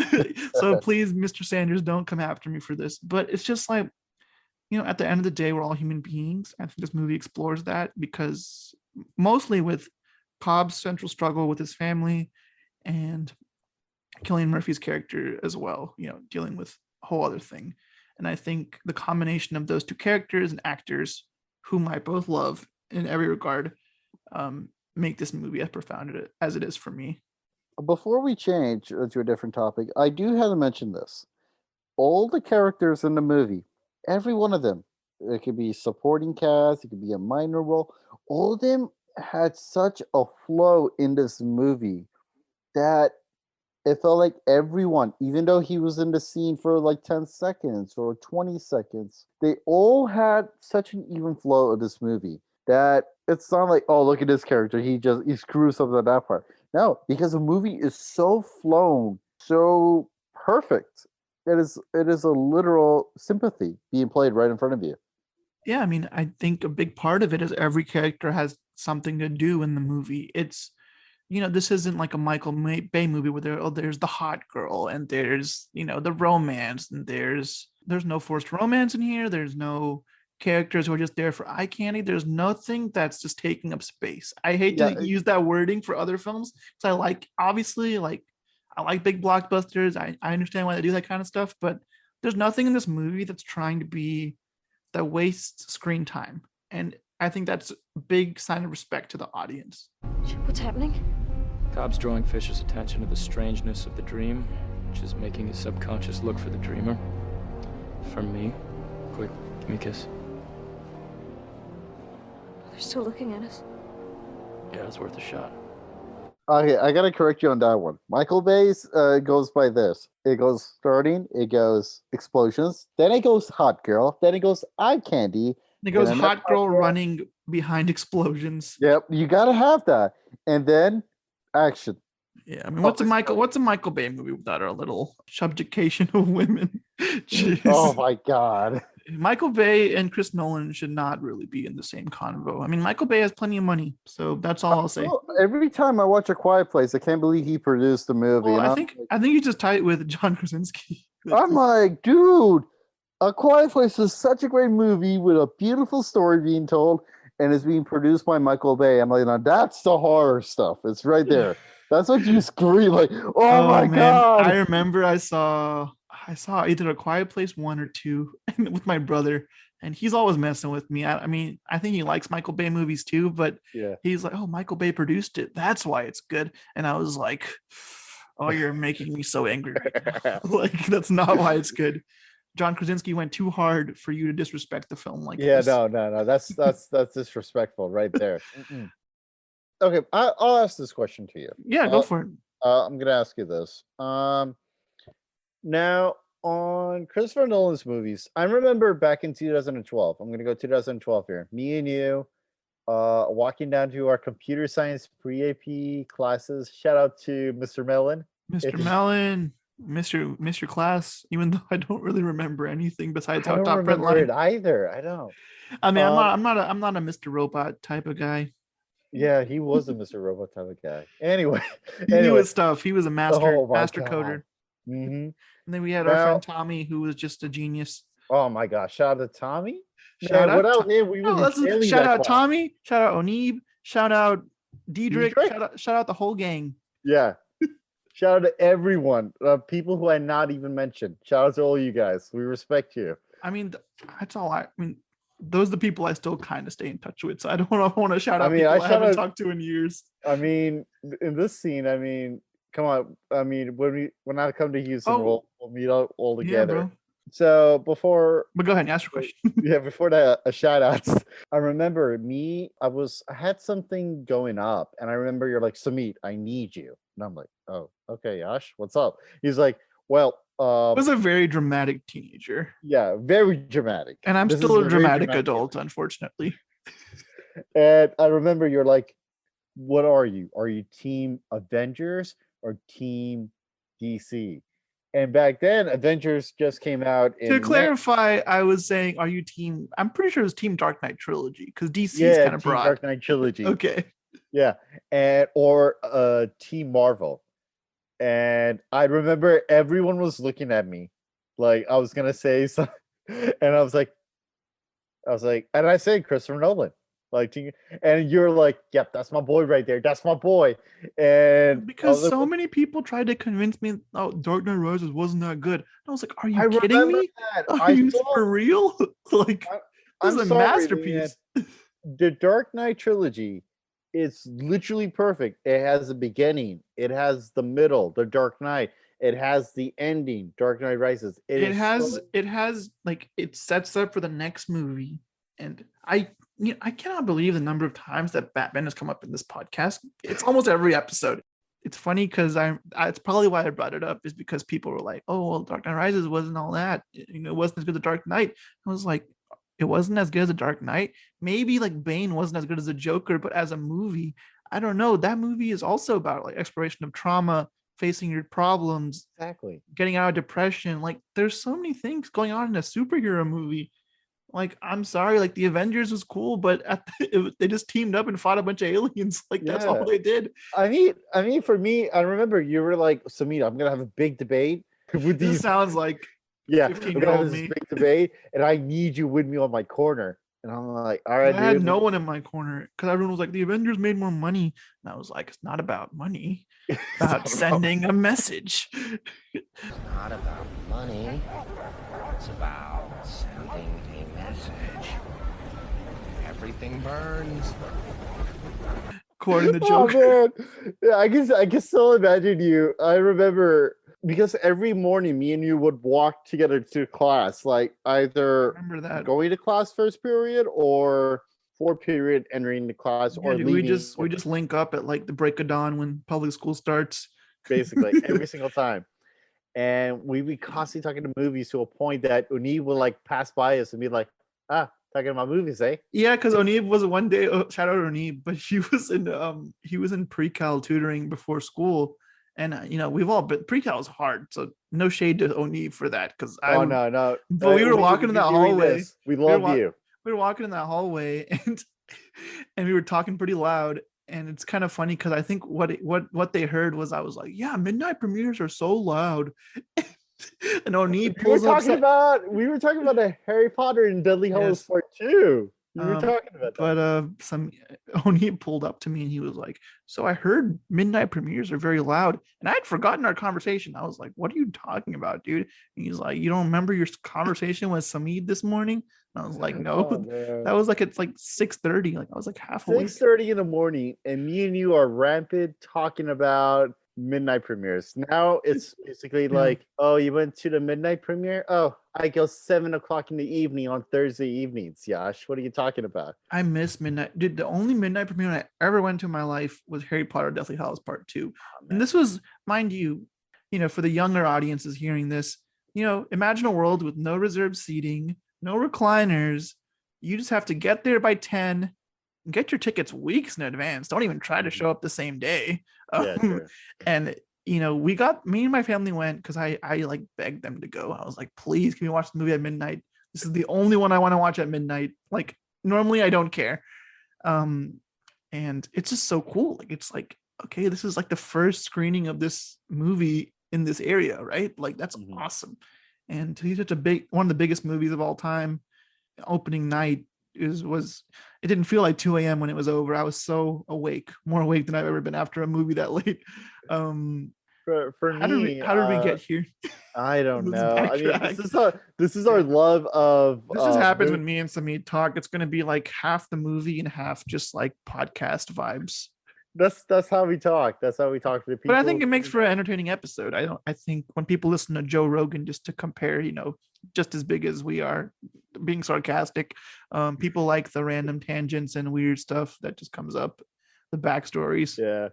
So please, Mr. Sanders, don't come after me for this. But it's just like, at the end of the day, we're all human beings. I think this movie explores that, because mostly with Cobb's central struggle with his family and Killian Murphy's character as well, dealing with a whole other thing. And I think the combination of those two characters and actors, whom I both love in every regard, make this movie as profound as it is for me. Before we change to a different topic, I do have to mention this. All the characters in the movie, every one of them, it could be supporting cast, it could be a minor role, all of them had such a flow in this movie that it felt like everyone, even though he was in the scene for like 10 seconds or 20 seconds, they all had such an even flow of this movie that it's not like, oh, look at this character, he screws up at that part. No, because the movie is so flown, so perfect. It is a literal sympathy being played right in front of you. Yeah, I mean, I think a big part of it is every character has something to do in the movie. It's, this isn't like a Michael Bay movie where there's the hot girl and there's, the romance, and there's no forced romance in here. There's no characters who are just there for eye candy. There's nothing that's just taking up space. I hate to use that wording for other films, because I like big blockbusters. I understand why they do that kind of stuff, but there's nothing in this movie that's trying to be that wastes screen time. And I think that's a big sign of respect to the audience. What's happening? Cobb's drawing Fisher's attention to the strangeness of the dream, which is making his subconscious look for the dreamer. For me. Quick, give me a kiss. They're still looking at us. Yeah, it's worth a shot. Okay, I gotta correct you on that one. Michael Bay's goes by this. It goes it goes explosions, then it goes hot girl, then it goes eye candy. It goes hot girl running behind explosions. Yep, you gotta have that, and then action. Yeah, I mean, what's a Michael Bay movie without a little subjugation of women? Jeez. Oh my god. Michael Bay and Chris Nolan should not really be in the same convo. I mean, Michael Bay has plenty of money, so that's all I'll say. Every time I watch A Quiet Place, I can't believe he produced the movie. Well, I think you just tie it with John Krasinski. I'm like, dude, A Quiet Place is such a great movie with a beautiful story being told, and it's being produced by Michael Bay. I'm like, now that's the horror stuff. It's right there. That's what you scream like, oh my god. I remember I saw either A Quiet Place 1 or 2 with my brother, and he's always messing with me. I mean, I think he likes Michael Bay movies too, but he's like, oh, Michael Bay produced it, that's why it's good. And I was like, oh, you're making me so angry right now. Like, that's not why it's good. John Krasinski went too hard for you to disrespect the film like Yeah, this. no. That's disrespectful right there. Mm-mm. Okay, I'll ask this question to you. Yeah, go for it. I'm gonna ask you this. Now on Christopher Nolan's movies, I remember back in 2012. I'm gonna go 2012 here. Me and you, walking down to our computer science pre-AP classes. Shout out to Mr. Mellon. Mr. Mellon, Mr. Class, even though I don't really remember anything besides I how don't top red remember it line. either. I don't. I mean, I'm not a Mr. Robot type of guy. Yeah, he was a Mr. Robot type of guy. Anyway, He knew his stuff. He was a master Oh my coder. Mm-hmm. And then we had our friend Tommy, who was just a genius. Oh my gosh! Shout out to Tommy. Shout out, Shout out Tommy. Shout out Onib. Shout out Diedrich. Shout out the whole gang. Yeah. Shout out to everyone. People who I not even mentioned. Shout out to all you guys. We respect you. I mean, that's all. I mean, those are the people I still kind of stay in touch with. So I don't want to shout out people I haven't talked to in years. I mean, in this scene, I mean, come on. I mean, when I come to Houston, we'll meet all together. Yeah, bro. So before, but go ahead and ask your question. Yeah, before the shout outs, I remember I had something going up, and I remember you're like, Samit, I need you, and I'm like, oh, okay, Yash, what's up? He's like, well, was a very dramatic teenager. Yeah, very dramatic, and I'm still a dramatic adult, unfortunately. And I remember you're like, what are you? Are you Team Avengers or Team DC? And back then, Avengers just came out. To clarify, I was saying, are you team? I'm pretty sure it was Team Dark Knight Trilogy because DC is kind of broad. Dark Knight Trilogy. Okay. Yeah, or Team Marvel. And I remember everyone was looking at me, like I was gonna say something, and I was like, and I said Christopher Nolan. And you're like, yep, that's my boy right there. That's my boy. And because so many people tried to convince me, oh, Dark Knight Rises wasn't that good. I was like, are you kidding me? Are you for real? Like, this is a masterpiece. Man. The Dark Knight trilogy is literally perfect. It has the beginning, it has the middle, the Dark Knight, it has the ending, Dark Knight Rises. It has like, it sets up for the next movie. And I cannot believe the number of times that Batman has come up in this podcast. It's almost every episode. It's funny because it's probably why I brought it up, is because people were like, oh, well, Dark Knight Rises wasn't all that. It wasn't as good as The Dark Knight. I was like, it wasn't as good as The Dark Knight. Maybe like Bane wasn't as good as The Joker, but as a movie, I don't know. That movie is also about like exploration of trauma, facing your problems, exactly, getting out of depression. Like, there's so many things going on in a superhero movie. Like, I'm sorry, like the Avengers was cool, but they just teamed up and fought a bunch of aliens. Like, that's all they did. I mean, for me, I remember you were like, Samita, I'm gonna have a big debate with these. This sounds like 15-year-old me. Big debate, and I need you with me on my corner. And I'm like, all right. I had no one in my corner because everyone was like, the Avengers made more money, and I was like, it's not about money. It's about sending a message. It's not about money. It's about sending a message. Everything burns. According to Joker. Oh, man. Yeah, I can still imagine you. I remember because every morning me and you would walk together to class, like either going to class first period or fourth period entering the class, or leaving. We just link up at like the break of dawn when public school starts. Basically, every single time. And we'd be constantly talking to movies to a point that Uni would like pass by us and be like, talking about movies, eh? Yeah, because Onib was one day, shout out Onib, but he was in pre-cal tutoring before school. And we've all been, pre-cal is hard, so no shade to Onib for that. Because no. But we were walking in that hallway. We love you. We were walking in that hallway and we were talking pretty loud. And it's kind of funny because I think what they heard was I was like, yeah, midnight premieres are so loud. And O'Neill pulls up. We were talking about a Harry Potter and Deadly Hallows Part 2. We were talking about that. But O'Neill pulled up to me and he was like, so I heard midnight premieres are very loud. And I had forgotten our conversation. I was like, what are you talking about, dude? And he's like, you don't remember your conversation with Samid this morning? And I was like, no. That was like, it's like 6:30. Like I was like half awake. 6:30 in the morning, and me and you are rampant talking about midnight premieres. Now it's basically like, oh, you went to the midnight premiere? Oh, I go 7 o'clock in the evening on Thursday evenings. Yash, what are you talking about? I miss midnight. Dude, the only midnight premiere I ever went to in my life was Harry Potter Deathly Hallows Part 2. And this was, mind you, for the younger audiences hearing this, imagine a world with no reserved seating, no recliners. You just have to get there by 10 and get your tickets weeks in advance. Don't even try to show up the same day. And me and my family went because I like begged them to go. I was like, please, can we watch the movie at midnight? This is the only one I want to watch at midnight. Like, normally I don't care. And it's just so cool. Like, it's like, okay, this is like the first screening of this movie in this area, right? Like, that's awesome. And to be such one of the biggest movies of all time, opening night it didn't feel like 2 a.m. when it was over. I was so awake, more awake than I've ever been after a movie that late. For how me, did we get here? I don't know. I mean, this is our love of. This just happens when me and Samit talk. It's going to be like half the movie and half just like podcast vibes. That's how we talk. That's how we talk to the people. But I think it makes for an entertaining episode. I think when people listen to Joe Rogan just to compare, just as big as we are, being sarcastic, people like the random tangents and weird stuff that just comes up, the backstories. Yeah.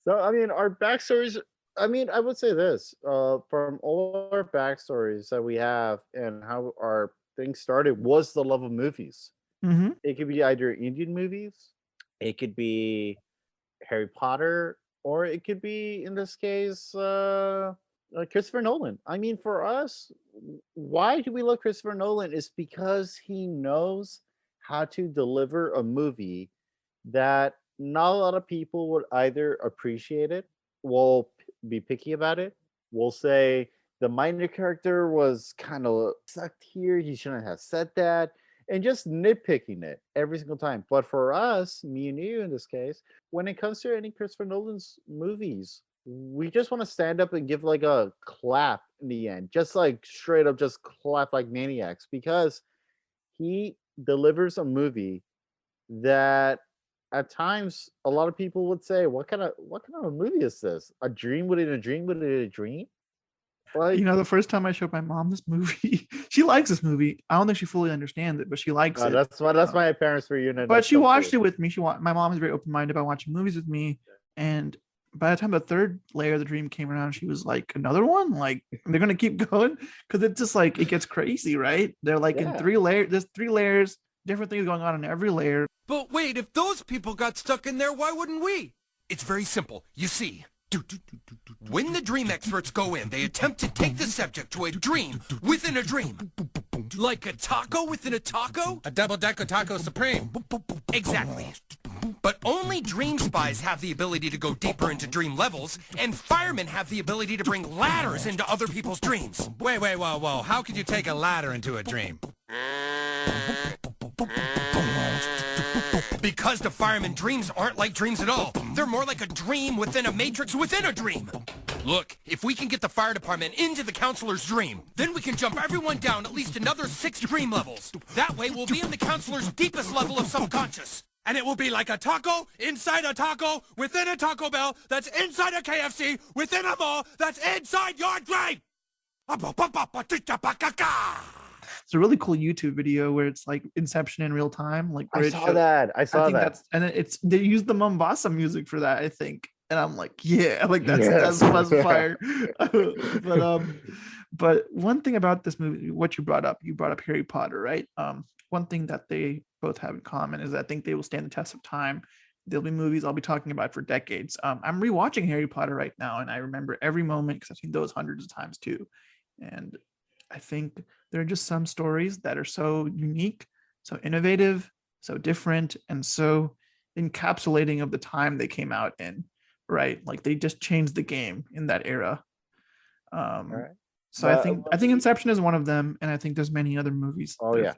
So I mean, our backstories. I mean, I would say this: from all our backstories that we have and how our thing started was the love of movies. Mm-hmm. It could be either Indian movies, it could be Harry Potter, or it could be, in this case, Christopher Nolan. I mean, for us, why do we love Christopher Nolan? Is because he knows how to deliver a movie that not a lot of people would either appreciate it, will be picky about it, will say the minor character was kind of sucked here, he shouldn't have said that, and just nitpicking it every single time. But for us, me and you in this case, when it comes to any Christopher Nolan's movies, we just want to stand up and give like a clap in the end, just like straight up just clap like maniacs, because he delivers a movie that at times a lot of people would say, what kind of a movie is this? A dream within a dream within a dream? Like, the first time I showed my mom this movie, she likes this movie. I don't think she fully understands it, but she likes it. That's my parents' reunion. But she watched it with me. My mom is very open-minded about watching movies with me. And by the time the third layer of the dream came around, she was like, another one? Like, they're going to keep going? Because it's just like, it gets crazy, right? They're like in 3 layers. There's 3 layers, different things going on in every layer. But wait, if those people got stuck in there, why wouldn't we? It's very simple. You see, when the dream experts go in, they attempt to take the subject to a dream within a dream. Like a taco within a taco? A double-decker taco supreme. Exactly. But only dream spies have the ability to go deeper into dream levels, and firemen have the ability to bring ladders into other people's dreams. Wait, whoa. How could you take a ladder into a dream? Because the firemen' dreams aren't like dreams at all. They're more like a dream within a matrix within a dream. Look, if we can get the fire department into the counselor's dream, then we can jump everyone down at least another 6 dream levels. That way we'll be in the counselor's deepest level of subconscious. And it will be like a taco inside a taco within a Taco Bell that's inside a KFC within a mall that's inside your dream. It's a really cool YouTube video where it's like Inception in real time. Like, I saw that. They used the Mombasa music for that, I think. And I'm like, yeah, like that's fire. But one thing about this movie, what you brought up Harry Potter, right? One thing that they both have in common is I think they will stand the test of time. There'll be movies I'll be talking about for decades. I'm rewatching Harry Potter right now, and I remember every moment because I've seen those hundreds of times too. And I think there are just some stories that are so unique, so innovative, so different, and so encapsulating of the time they came out in, right? Like they just changed the game in that era. Right. So I think Inception is one of them, and I think there's many other movies. Oh yeah.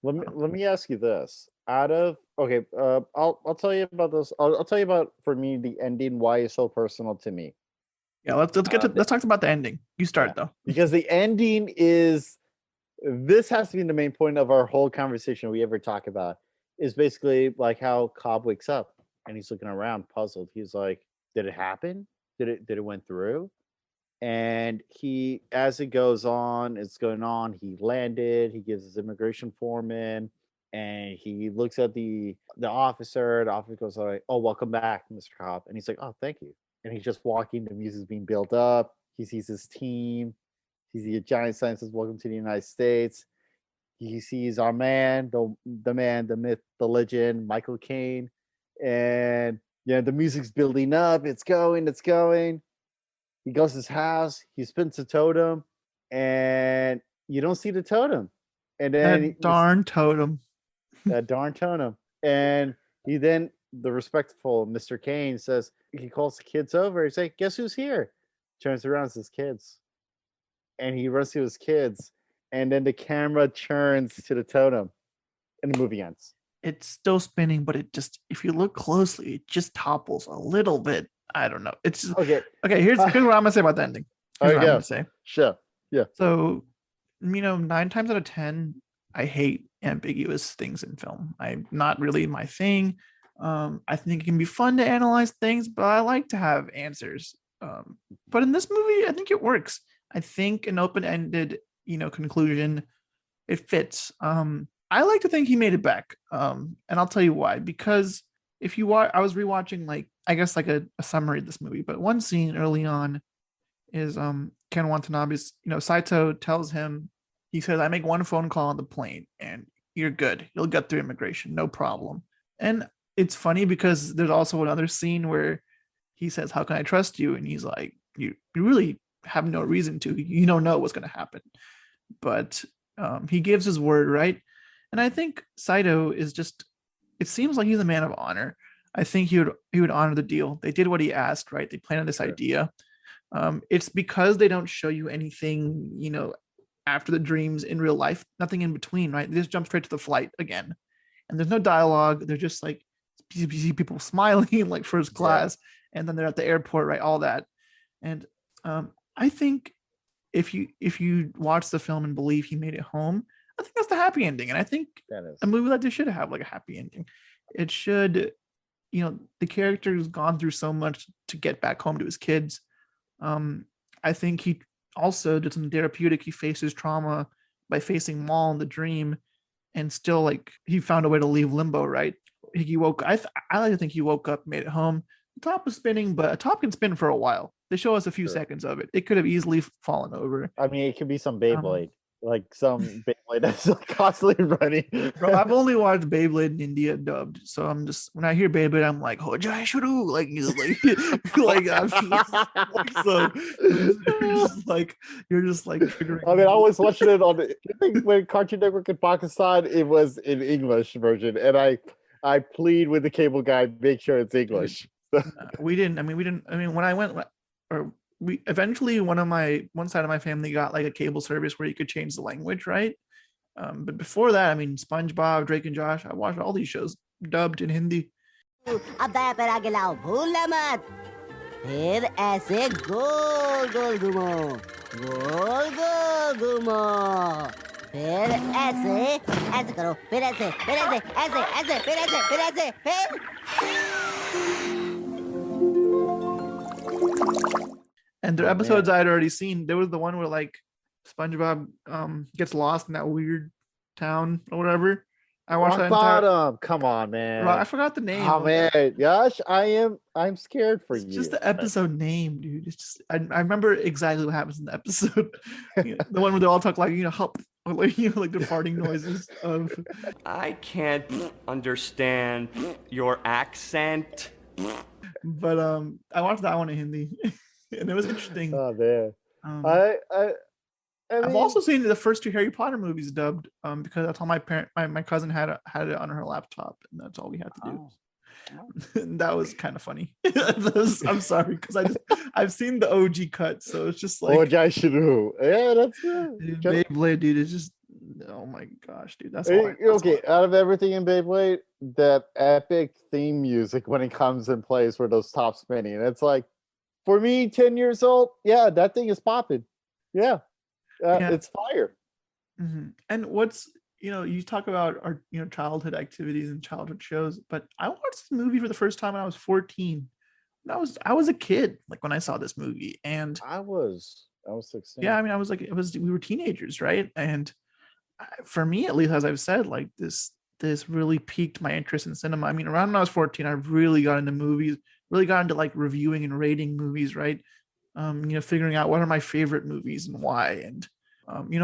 Let me ask you this. I'll tell you about this. I'll tell you about, for me, the ending, why it's so personal to me. Yeah, let's talk about the ending. You start though. Because the ending this has to be the main point of our whole conversation we ever talk about, is basically like how Cobb wakes up and he's looking around puzzled. He's like, did it happen? did it went through. And he, as it goes on, it's going on. He landed. He gives his immigration form in, and he looks at the officer. The officer goes like, "Oh, welcome back, Mr. Cop," and he's like, "Oh, thank you." And he's just walking. The music's being built up. He sees his team. He sees a giant sign that says "Welcome to the United States." He sees our man, the man, the myth, the legend, Michael Caine, and yeah, the music's building up. It's going. It's going. He goes to his house. He spins a totem, and you don't see the totem. And then That darn totem. That darn totem. And he then, the respectful Mr. Caine says, he calls the kids over. He's like, "Guess who's here?" Turns around, it's his kids. And he runs to his kids. And then the camera turns to the totem, and the movie ends. It's still spinning, but it just, if you look closely, it just topples a little bit. I don't know. It's just, okay. Here's what I'm gonna say about the ending. Here's what I'm gonna say. Sure. Yeah. So, 9 times out of 10, I hate ambiguous things in film. I'm not really my thing. I think it can be fun to analyze things, but I like to have answers. But in this movie, I think it works. I think an open-ended, conclusion, it fits. I like to think he made it back. And I'll tell you why. Because if you watch, I was rewatching a summary of this movie, but one scene early on is Ken Watanabe's, Saito tells him, he says, "I make one phone call on the plane and you're good. You'll get through immigration, no problem." And it's funny because there's also another scene where he says, "How can I trust you?" And he's like, you really have no reason to. You don't know what's going to happen. But he gives his word, right? And I think Saito is just, it seems like he's a man of honor. I think he would honor the deal. They did what he asked, right? They planted this idea. It's because they don't show you anything, after the dreams in real life, nothing in between, right? They just jump straight to the flight again. And there's no dialogue. They're just like, you see people smiling like first class, and then they're at the airport, right? All that. And I think if you watch the film and believe he made it home, I think that's the happy ending. And I think a movie like this should have like a happy ending. It should, the character has gone through so much to get back home to his kids. I think he also did some therapeutic. He faced his trauma by facing Maul in the dream, and still like he found a way to leave limbo, right? He woke. I like to think he woke up, made it home. The top was spinning, but a top can spin for a while. They show us a few seconds of it. It could have easily fallen over. I mean, it could be some Beyblade. Like some Beyblade that's like constantly running. Bro, I've only watched Beyblade in India dubbed, so I'm just, when I hear Beyblade, I'm like, "Oh, Jai Shuru," like I'm you're just like triggering. I mean, I was watching it on I think when Cartoon Network in Pakistan, it was in English version, and I plead with the cable guy, make sure it's English. We didn't. When I went, or we eventually, one side of my family got like a cable service where you could change the language, right? But before that, SpongeBob, Drake and Josh, I watched all these shows dubbed in Hindi. अब दाया पैर आगे लाओ, भूलना मत। फिर ऐसे गोल गोल घुमो, गोल गोल घुमो। फिर ऐसे ऐसे करो, फिर ऐसे, फिर ऐसे, ऐसे ऐसे, फिर ऐसे, फिर ऐसे, फिर। And the episodes I had already seen, there was the one where like SpongeBob gets lost in that weird town or whatever. I watched that Bottom. Come on, man. I forgot the name. Oh man, Yash, I'm scared for you. Just the episode name, dude. It's just I remember exactly what happens in the episode. The one where they all talk like help, or like like the farting noises of. I can't understand your accent. But I watched that one in Hindi, and it was interesting. Oh man, I've also seen the first 2 Harry Potter movies dubbed, because that's all my cousin had it on her laptop, and that's all we had to do. And that was kind of funny. I'm sorry, because I've seen the OG cut, so it's just like Jai Shuru. Yeah, that's Beyblade, dude. It's just, oh my gosh, dude. That's all. Okay. Out of everything in Beyblade, that epic theme music when it comes and plays for those top spinning, it's like, for me, 10 years old, yeah, that thing is popping. Yeah. It's fire. Mm-hmm. And what's, you talk about our childhood activities and childhood shows, but I watched this movie for the first time when I was 14, I was a kid like when I saw this movie, and I was 16. yeah, I mean, I was like, we were teenagers, right? And for me, at least, as I've said, like this really piqued my interest in cinema. I mean, around when I was 14, I really got into movies, really got into like reviewing and rating movies, right? Figuring out what are my favorite movies and why, and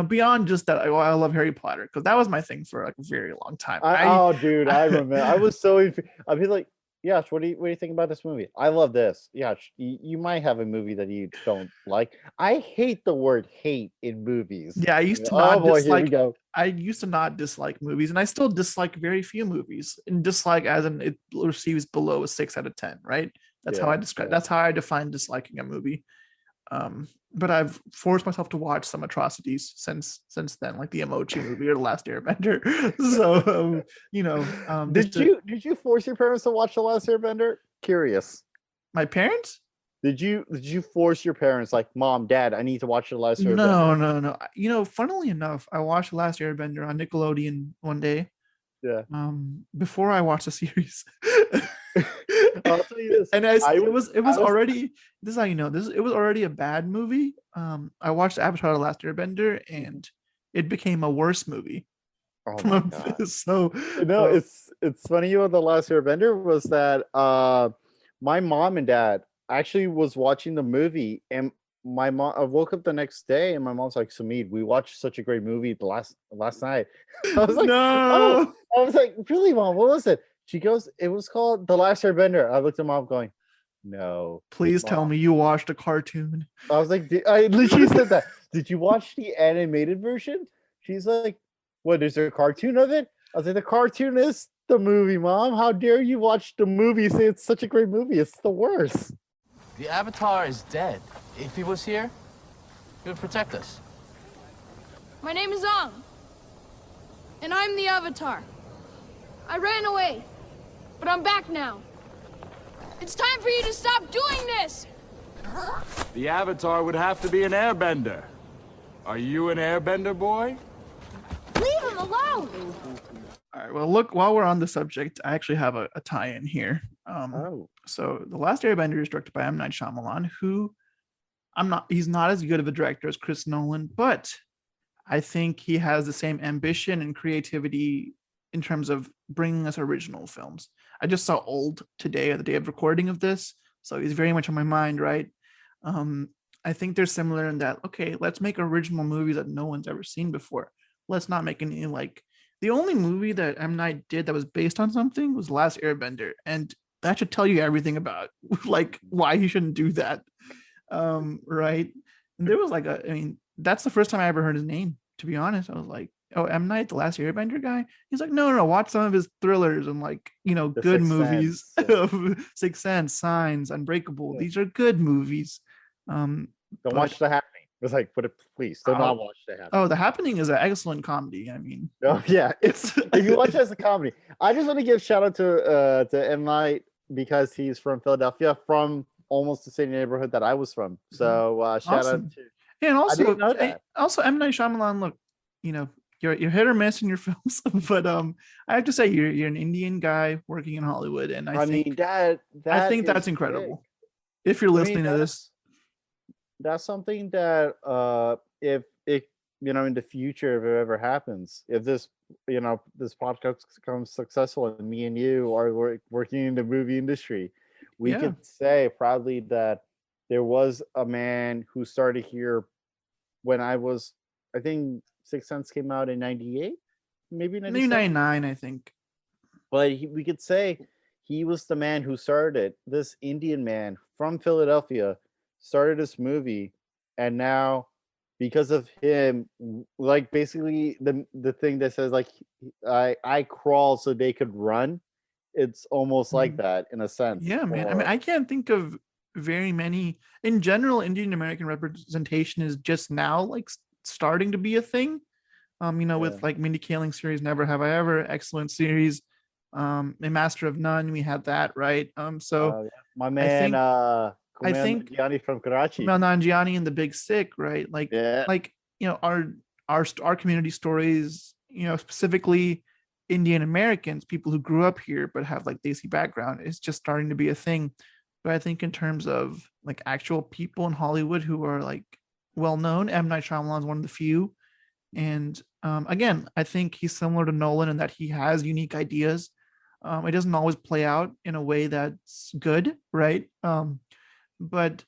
beyond just that, I love Harry Potter because that was my thing for like a very long time. Oh, dude, I remember. I was so. I'd be like, Yash, what do you think about this movie? I love this. Yash, you might have a movie that you don't like. I hate the word hate in movies. Yeah, I used to Oh not boy, here we dislike. go. I used to not dislike movies, and I still dislike very few movies. And dislike as in it receives below a 6 out of 10, right? That's how I describe. That's how I define disliking a movie. But I've forced myself to watch some atrocities since then, like the Emoji movie or The Last Airbender. So Did you force your parents to watch The Last Airbender? Curious. My parents? Did you force your parents, like, Mom, Dad, I need to watch The Last Airbender? No. Funnily enough, I watched The Last Airbender on Nickelodeon one day. Yeah. Before I watched the series. I'll tell you this. And it was already, this is how you know this. It was already a bad movie. I watched Avatar: The Last Airbender, and it became a worse movie. Oh my God. So it's funny about The Last Airbender was that my mom and dad actually was watching the movie, and my mom. I woke up the next day, and my mom's like, "Samid, we watched such a great movie last night." I was like, "No!" Oh. I was like, "Really, Mom? What was it?" She goes, "It was called The Last Airbender." I looked at Mom, going, "No, please tell me you watched a cartoon." I was like, I literally said that. Did you watch the animated version? She's like, "What, is there a cartoon of it?" I was like, "The cartoon is the movie, Mom. How dare you watch the movie? Say it's such a great movie. It's the worst." The Avatar is dead. If he was here, he would protect us. My name is Ang, and I'm the Avatar. I ran away, but I'm back now. It's time for you to stop doing this! The Avatar would have to be an airbender. Are you an airbender, boy? Leave him alone! All right, well, look, while we're on the subject, I actually have a tie-in here. So The Last Airbender is directed by M. Night Shyamalan, who he's not as good of a director as Chris Nolan, but I think he has the same ambition and creativity in terms of bringing us original films. I just saw Old today, the day of recording of this, so he's very much on my mind, right? I think they're similar in that, okay, let's make original movies that no one's ever seen before. Let's not make any, like, the only movie that M. Night did that was based on something was Last Airbender, and that should tell you everything about like why he shouldn't do that, right? And there was like that's the first time I ever heard his name, to be honest. I was like, oh, M. Night, the Last Airbender guy? He's like, no, watch some of his thrillers and like, good movies. Sixth Sense, Signs, Unbreakable. These are good movies. Don't watch The Happening. It was like, please, do not watch The Happening. Oh, The Happening is an excellent comedy. I mean, oh yeah, it's if you watch it as a comedy. I just want to give shout out to M. Night because he's from Philadelphia, from almost the same neighborhood that I was from. So shout out to. Yeah, and also M. Night Shyamalan. Look, you're hit or miss in your films, but I have to say you're an Indian guy working in Hollywood, and I think that's incredible. Big. If you're listening to this, that's something that if it in the future, if it ever happens, if this this podcast becomes successful and me and you are working in the movie industry, we could say proudly that there was a man who started here when I think Sixth Sense came out in 98, maybe 99, I think. But we could say he was the man who started. This Indian man from Philadelphia started this movie, and now because of him, like basically the thing that says like I crawl so they could run, it's almost like that in a sense. Yeah, man. I mean, I can't think of very many. In general, Indian American representation is just now like starting to be a thing. With like Mindy Kaling series, Never Have I Ever, excellent series. A Master of None, we had that, right? My man, I think Gianni from Karachi, Kumail Nanjiani and The Big Sick, right? Our community stories, specifically Indian Americans, people who grew up here but have like Desi background, is just starting to be a thing. but I think in terms of like actual people in Hollywood who are like well known, M. Night Shyamalan is one of the few. And again, I think he's similar to Nolan in that he has unique ideas. It doesn't always play out in a way that's good, right? But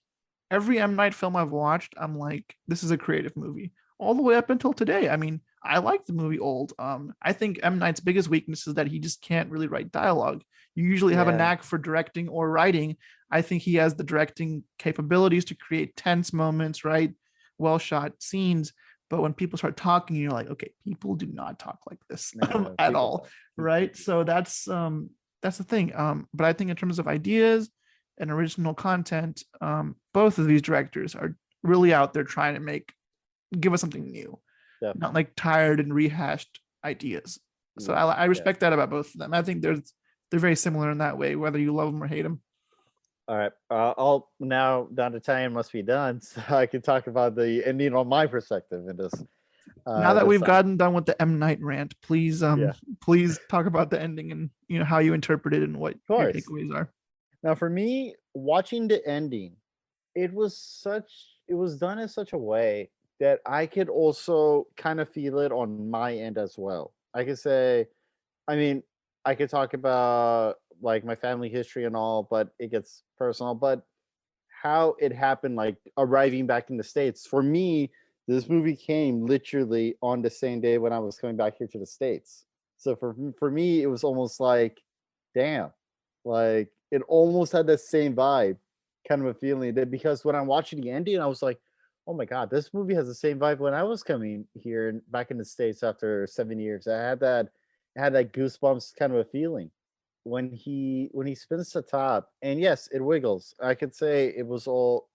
every M. Night film I've watched, I'm like, this is a creative movie. All the way up until today. I mean, I like the movie Old. I think M. Night's biggest weakness is that he just can't really write dialogue. You usually have a knack for directing or writing. I think he has the directing capabilities to create tense moments, right? Well shot scenes. But when people start talking, you're like, okay, people do not talk like this at all, right? So that's the thing. But I think in terms of ideas and original content, both of these directors are really out there trying to give us something new, not like tired and rehashed ideas. So I respect that about both of them. I think they're very similar in that way, whether you love them or hate them. All right. I'll now down to time must be done, so I can talk about the ending on my perspective in this. Now that we've gotten done with the M. Night rant, please please talk about the ending and how you interpret it and what your takeaways are. Now, for me, watching the ending, it was done in such a way that I could also kind of feel it on my end as well. I could say, I mean, I could talk about like my family history and all, but it gets personal. But how it happened, like arriving back in the States, for me, this movie came literally on the same day when I was coming back here to the States. So for me, it was almost like, damn, like it almost had the same vibe, kind of a feeling that, because when I'm watching the ending, I was like, oh my God, this movie has the same vibe when I was coming here back in the States after 7 years. I had that goosebumps kind of a feeling when he spins the top, and yes, it wiggles. I could say it was all,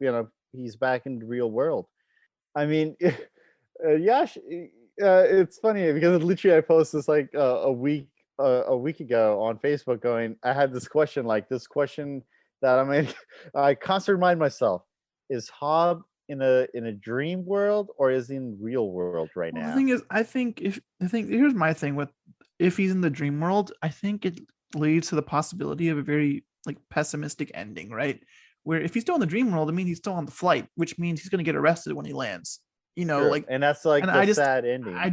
he's back in the real world. I mean, Yash, it's funny because literally I posted this like a week ago on Facebook going, I had this question that I constantly remind myself, is Hobb in a dream world or is he in real world right now? The thing is, here's my thing with, if he's in the dream world, I think it leads to the possibility of a very like pessimistic ending, right? Where if he's still in the dream world, I mean, he's still on the flight, which means he's going to get arrested when he lands. Sure. And that's like the sad ending. I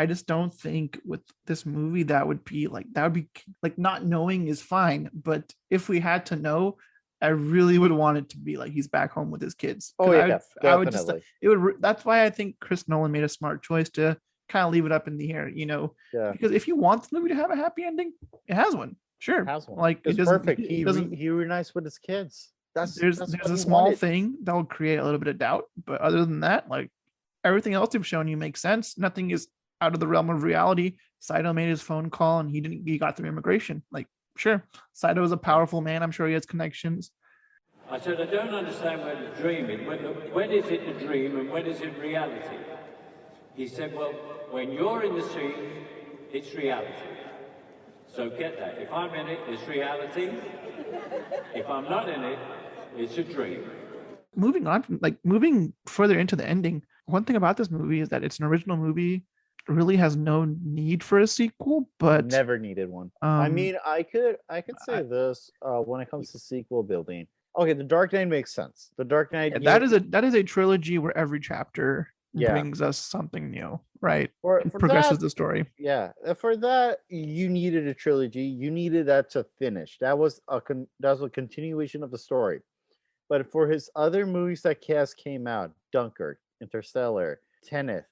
just don't think with this movie that would be like not knowing is fine, but if we had to know, I really would want it to be like he's back home with his kids. Oh yeah, definitely. That's why I think Chris Nolan made a smart choice to kind of leave it up in the air, because if you want the movie to have a happy ending, it has one. Sure, it has one. Like it's perfect. He reunites with his kids. There's a small thing that will create a little bit of doubt, but other than that, like everything else they've shown you makes sense. Nothing is out of the realm of reality. Saito made his phone call and he got through immigration. Like, sure, Saito is a powerful man. I'm sure he has connections. I said, I don't understand when you're dreaming. When is it a dream and when is it reality? He said, well, when you're in the scene, it's reality. So get that. If I'm in it, it's reality. If I'm not in it, it's a dream. Moving further into the ending, one thing about this movie is that it's an original movie. It really has no need for a sequel, but never needed one. I mean, I could say this when it comes to sequel building. Okay, The Dark Knight makes sense. The Dark Knight, that is a trilogy where every chapter brings us something new, right? It progresses the story. Yeah, for that you needed a trilogy. You needed that to finish. That was a continuation of the story. But for his other movies that came out, Dunkirk, Interstellar, Tenet,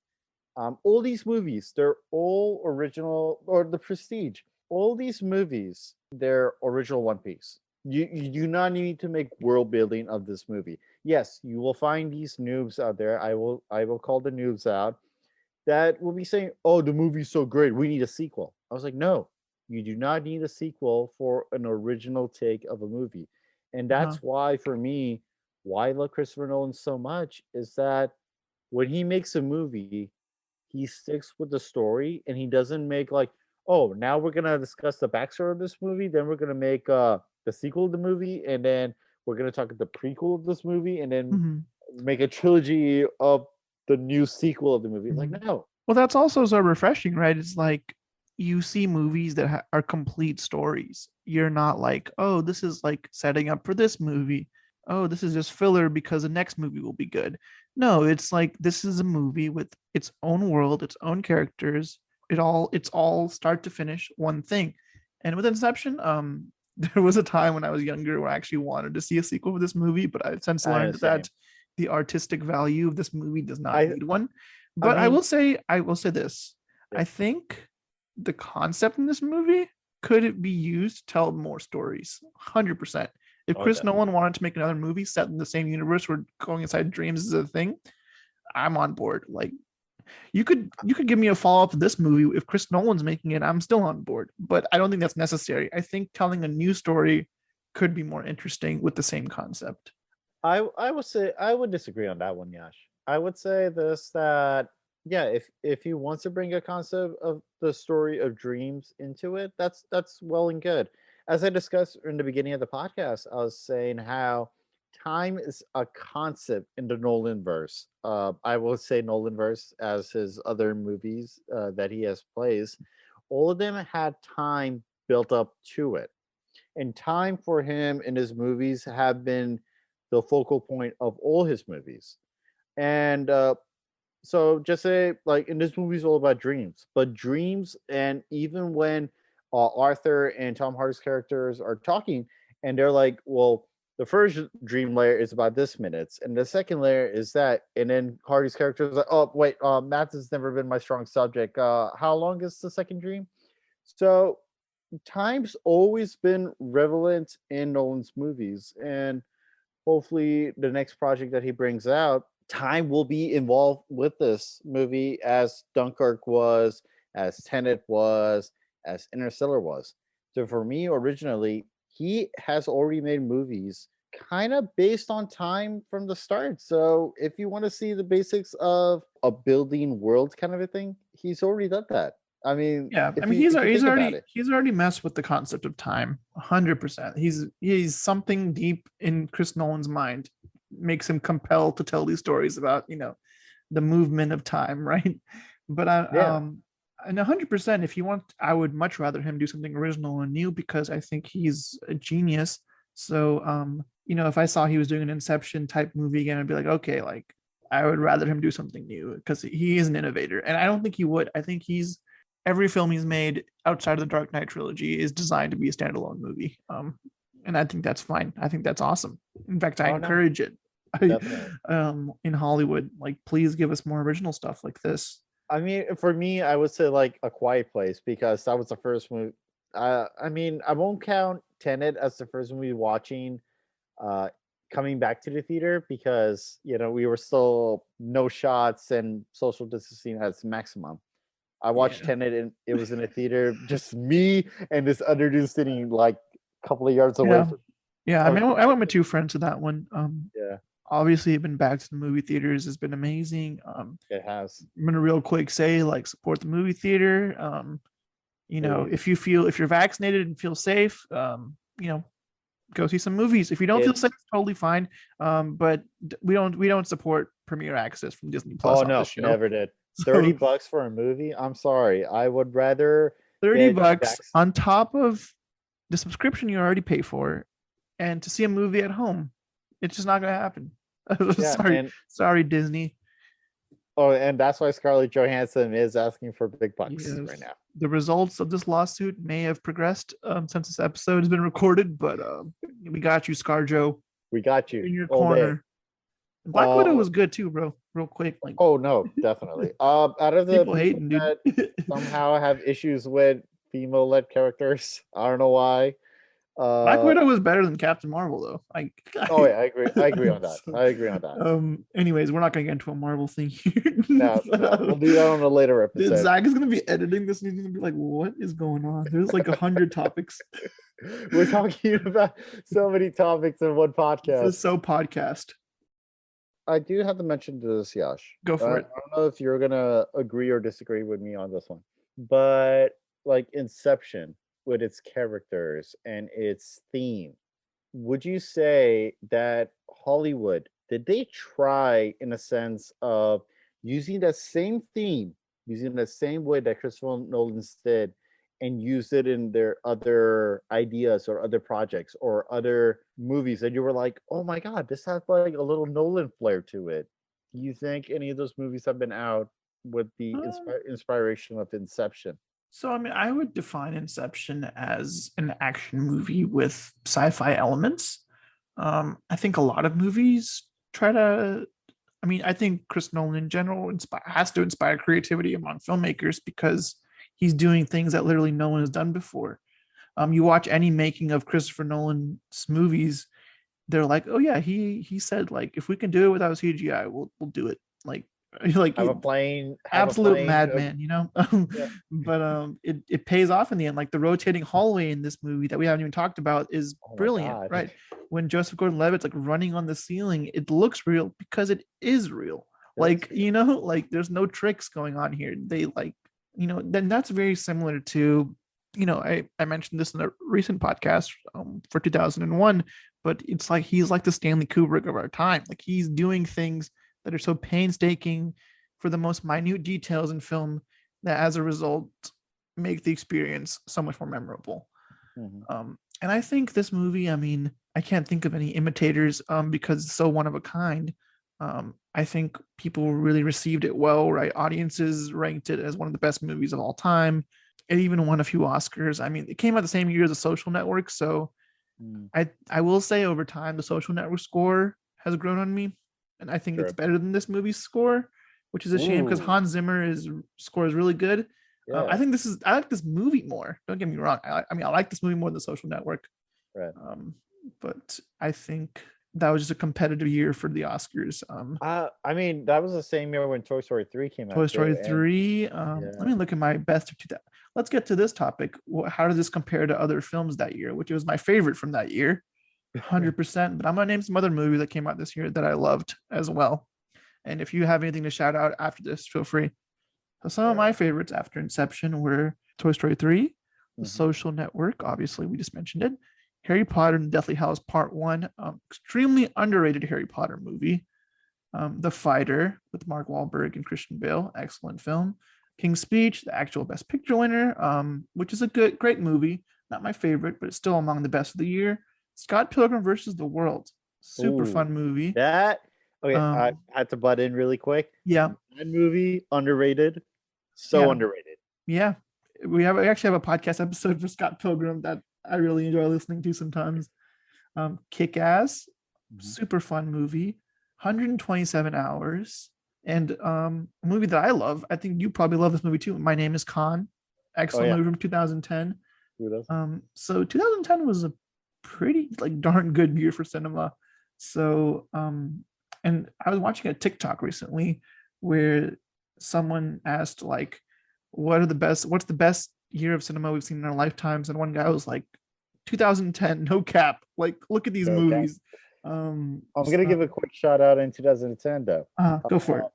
all these movies, they're all original, or The Prestige. All these movies, they're original One Piece. You do not need to make world building of this movie. Yes, you will find these noobs out there. I will call the noobs out that will be saying, "Oh, the movie's so great. We need a sequel." I was like, "No, you do not need a sequel for an original take of a movie." And that's why, for me, why I love Christopher Nolan so much is that when he makes a movie, he sticks with the story and he doesn't make like, "Oh, now we're gonna discuss the backstory of this movie, then we're gonna make the sequel of the movie, and then we're gonna talk about the prequel of this movie, and then make a trilogy of the new sequel of the movie." Like, no. Well, that's also so refreshing, right? It's like you see movies that are complete stories. You're not like, oh, this is like setting up for this movie. Oh, this is just filler because the next movie will be good. No, it's like this is a movie with its own world, its own characters. It's all start to finish one thing. And with Inception, there was a time when I was younger where I actually wanted to see a sequel for this movie, but I've since learned that the artistic value of this movie does not need one. But I will say this. I think the concept in this movie could it be used to tell more stories. 100%. If Chris Nolan wanted to make another movie set in the same universe where going inside dreams is a thing, I'm on board. Like you could give me a follow-up to this movie if Chris Nolan's making it, I'm still on board. But I don't think that's necessary. I think telling a new story could be more interesting with the same concept. I would say I would disagree on that one, Yash. I would say this that yeah, if he wants to bring a concept of the story of dreams into it, that's well and good. As I discussed in the beginning of the podcast, I was saying how time is a concept in the Nolan verse. I will say Nolan verse as his other movies that he has plays, all of them had time built up to it, and time for him in his movies have been the focal point of all his movies. And so just say like in this movie is all about dreams, but dreams, and even when Arthur and Tom Hardy's characters are talking and they're like, well, the first dream layer is about this minutes and the second layer is that, and then Hardy's character is like, oh wait, math has never been my strong subject, how long is the second dream? So time's always been relevant in Nolan's movies, and hopefully the next project that he brings out, time will be involved with this movie as Dunkirk was, as Tenet was, as Interstellar was. So for me, originally, he has already made movies kind of based on time from the start. So if you want to see the basics of a building world kind of a thing, he's already done that. I mean, yeah, I mean, he's already messed with the concept of time 100%. He's something deep in Chris Nolan's mind makes him compelled to tell these stories about, you know, the movement of time, right? But and 100%, if you want, I would much rather him do something original and new because I think he's a genius. So you know, if I saw he was doing an Inception type movie again, I'd be like, okay, like I would rather him do something new because he is an innovator. And I don't think he would. I think every film he's made outside of the Dark Knight trilogy is designed to be a standalone movie. And I think that's fine. I think that's awesome. In fact, I encourage it. In Hollywood, like, please give us more original stuff like this. I mean, for me, I would say like A Quiet Place because that was the first movie. I mean, I won't count Tenet as the first movie watching coming back to the theater because, you know, we were still no shots and social distancing at its maximum. I watched Tenet and it was in a theater, just me and this other dude sitting like a couple of yards away. I mean, I went with two friends to that one. Yeah. Obviously, been back to the movie theaters has been amazing. It has. I'm gonna real quick say, like, support the movie theater. You know, if you're vaccinated and feel safe, you know, go see some movies. If you don't feel safe, totally fine. But we don't support premiere access from Disney Plus. Oh no, never did. $30 for a movie? I'm sorry. I would rather $30 on top of the subscription you already pay for, and to see a movie at home. It's just not gonna happen. Sorry, Disney. Oh, and that's why Scarlett Johansson is asking for big bucks right now. The results of this lawsuit may have progressed since this episode has been recorded, but we got you, ScarJo. We got you in your corner. Black Widow was good too, bro. Real quick, like, oh no, definitely. Out of the people hating, dude, somehow have issues with female-led characters. I don't know why. Black Widow was better than Captain Marvel, though. I agree on that. Anyways, we're not gonna get into a Marvel thing here. No, we'll do that on a later episode. Zach is gonna be editing this, and he's gonna be like, "What is going on?" There's like 100 topics. We're talking about so many topics in one podcast. This is so podcast. I do have to mention this, Yash. Go for it. I don't know if you're gonna agree or disagree with me on this one, but like Inception, with its characters and its theme, would you say that Hollywood, did they try in a sense of using that same theme, using the same way that Christopher Nolan did and used it in their other ideas or other projects or other movies, and you were like, oh my god, this has like a little Nolan flair to it. Do you think any of those movies have been out with the inspiration of Inception? So, I mean, I would define Inception as an action movie with sci-fi elements. I think a lot of movies try to. I mean, I think Chris Nolan in general has to inspire creativity among filmmakers because he's doing things that literally no one has done before. You watch any making of Christopher Nolan's movies, they're like, oh yeah, he said like if we can do it without CGI, we'll do it. Like Have a plane, absolute madman, you know. But it pays off in the end. Like the rotating hallway in this movie that we haven't even talked about is brilliant, right? When Joseph Gordon-Levitt's like running on the ceiling, it looks real because it is real. Like, you know, like there's no tricks going on here. They like, you know, then that's very similar to, you know, I mentioned this in a recent podcast for 2001, but it's like he's like the Stanley Kubrick of our time. Like he's doing things that are so painstaking for the most minute details in film that as a result make the experience so much more memorable. And I think this movie, I mean, I can't think of any imitators because it's so one of a kind. I think people really received it well, right? Audiences ranked it as one of the best movies of all time. It even won a few Oscars. I mean, it came out the same year as The Social Network, so I will say over time the Social Network score has grown on me, and I think it's better than this movie's score, which is a shame because Hans Zimmer's score is really good. I think I like this movie more. Don't get me wrong. I mean, I like this movie more than The Social Network. Right. But I think that was just a competitive year for the Oscars. I mean, that was the same year when Toy Story 3 came out. Toy Story 3. Let me look at my best of 2000. Let's get to this topic. How does this compare to other films that year, which was my favorite from that year? 100%. But I'm going to name some other movies that came out this year that I loved as well. And if you have anything to shout out after this, feel free. So some of my favorites after Inception were Toy Story 3, The Social Network, obviously, we just mentioned it. Harry Potter and Deathly Hallows Part 1, extremely underrated Harry Potter movie. The Fighter with Mark Wahlberg and Christian Bale, excellent film. King's Speech, the actual Best Picture winner, which is a great movie. Not my favorite, but it's still among the best of the year. Scott Pilgrim versus the World, super fun movie. I had to butt in really quick. Yeah, that movie underrated, underrated. Yeah, we actually have a podcast episode for Scott Pilgrim that I really enjoy listening to sometimes. Kick-Ass, super fun movie, 127 hours. And a movie that I love, I think you probably love this movie too. My Name is Khan, excellent movie from 2010. So 2010 was a pretty like darn good year for cinema. So and I was watching a TikTok recently where someone asked like, what's the best year of cinema we've seen in our lifetimes? And one guy was like, 2010, no cap. Like, look at these movies. I'm gonna give a quick shout out in 2010 though. Go for it.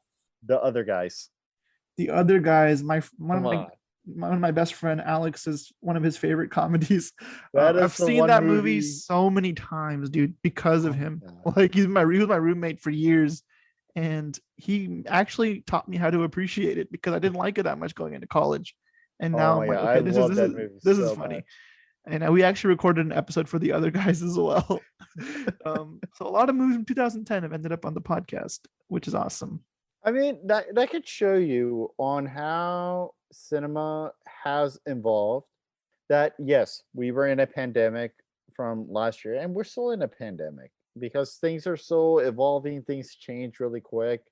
The Other Guys. The Other Guys, one of my best friend Alex is one of his favorite comedies. I've seen that movie so many times, dude, because of him. Like he was my roommate for years, and he actually taught me how to appreciate it because I didn't like it that much going into college. And now I'm like, okay, this is funny. And we actually recorded an episode for The Other Guys as well. So a lot of movies from 2010 have ended up on the podcast, which is awesome. I mean, that could show you on how cinema has evolved. That yes, we were in a pandemic from last year, and we're still in a pandemic because things are so evolving, things change really quick.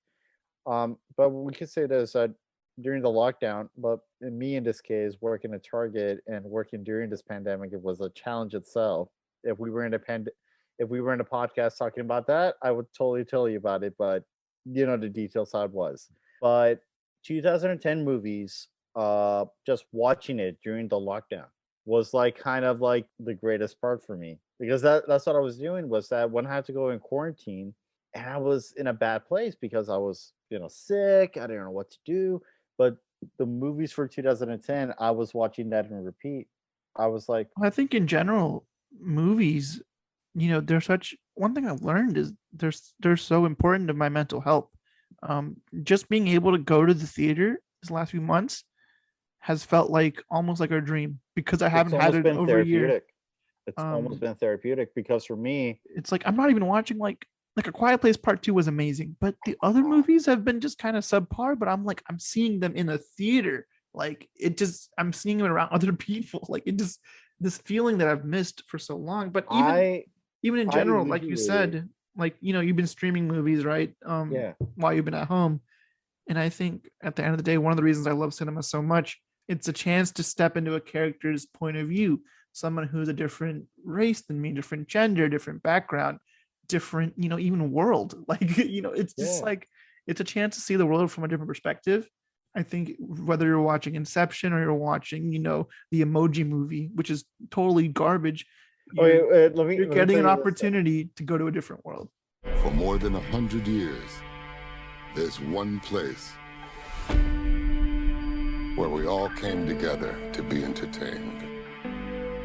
But we could say this that during the lockdown, but me in this case, working at Target and working during this pandemic, it was a challenge itself. If we were in a podcast talking about that, I would totally tell you about it, but you know the details how it was. But 2010 movies, just watching it during the lockdown was like kind of like the greatest part for me because that's what I was doing was that when I had to go in quarantine and I was in a bad place because I was sick, I didn't know what to do. But the movies for 2010, I was watching that in repeat. I was like, I think in general, movies, they're one thing I've learned is they're so important to my mental health. Just being able to go to the theater these last few months has felt like almost like a dream because I It's haven't had almost it been over a year. therapeutic. It's almost been therapeutic because for me, It's like I'm not even watching like A Quiet Place Part 2 was amazing, but the other movies have been just kind of subpar, but I'm seeing them in a theater. Like it just I'm seeing them around other people. Like it just this feeling that I've missed for so long. But even in general, like you said, like you've been streaming movies, right? While you've been at home. And I think at the end of the day, one of the reasons I love cinema so much, it's a chance to step into a character's point of view, someone who's a different race than me, different gender, different background, different, even world. Like, it's just like, it's a chance to see the world from a different perspective. I think whether you're watching Inception or you're watching, the Emoji Movie, which is totally garbage, you're getting an opportunity to go to a different world. For more than 100 years, there's one place where we all came together to be entertained,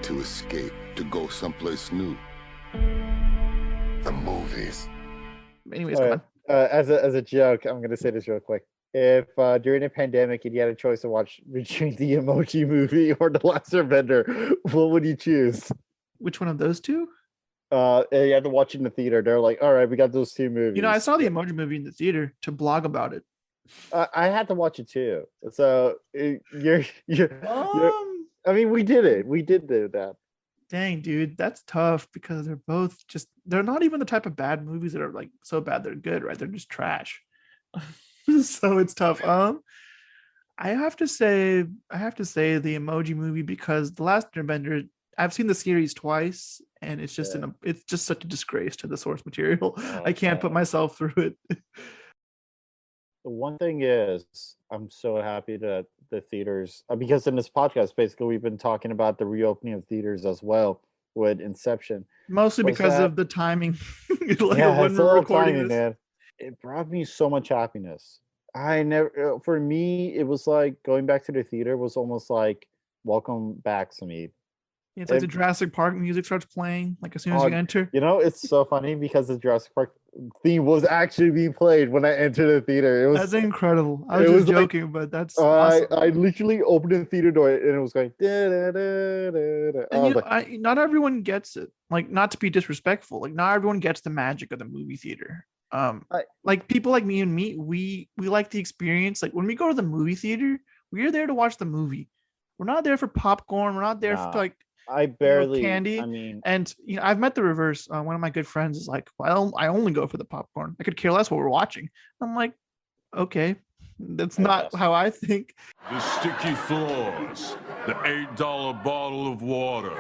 to escape, to go someplace new. The movies. Anyways, come on. As a joke, I'm gonna say this real quick. If during a pandemic and you had a choice to watch between the Emoji Movie or The Last Airbender, what would you choose? Which one of those two? You had to watch in the theater. They're like, all right, we got those two movies. I saw the Emoji Movie in the theater to blog about it. I had to watch it too. So you're I mean, we did it. We did do that. Dang, dude, that's tough because they're not even the type of bad movies that are like so bad they're good, right? They're just trash. So it's tough. I have to say the Emoji Movie because The Last Airbender, I've seen the series twice, and it's just it's just such a disgrace to the source material. I can't put myself through it. The one thing is, I'm so happy that the theaters, because in this podcast, basically, we've been talking about the reopening of theaters as well with Inception. Mostly because of the timing. It's all timing, man. It brought me so much happiness. For me, it was like going back to the theater was almost like welcome back, Samid. It's like the Jurassic Park music starts playing like as soon as you enter. It's so funny because the Jurassic Park theme was actually being played when I entered the theater. That's incredible. I was just joking, but that's awesome. I literally opened the theater door and it was going da, da, da, da. And not everyone gets it. Like, not to be disrespectful, like not everyone gets the magic of the movie theater. Like people like me, we like the experience. Like when we go to the movie theater, we are there to watch the movie. We're not there for popcorn. We're not there for like candy. I mean, and I've met the reverse. One of my good friends is like, well, I only go for the popcorn. I could care less what we're watching. I'm like, okay, that's not how I think. The sticky floors, the $8 bottle of water,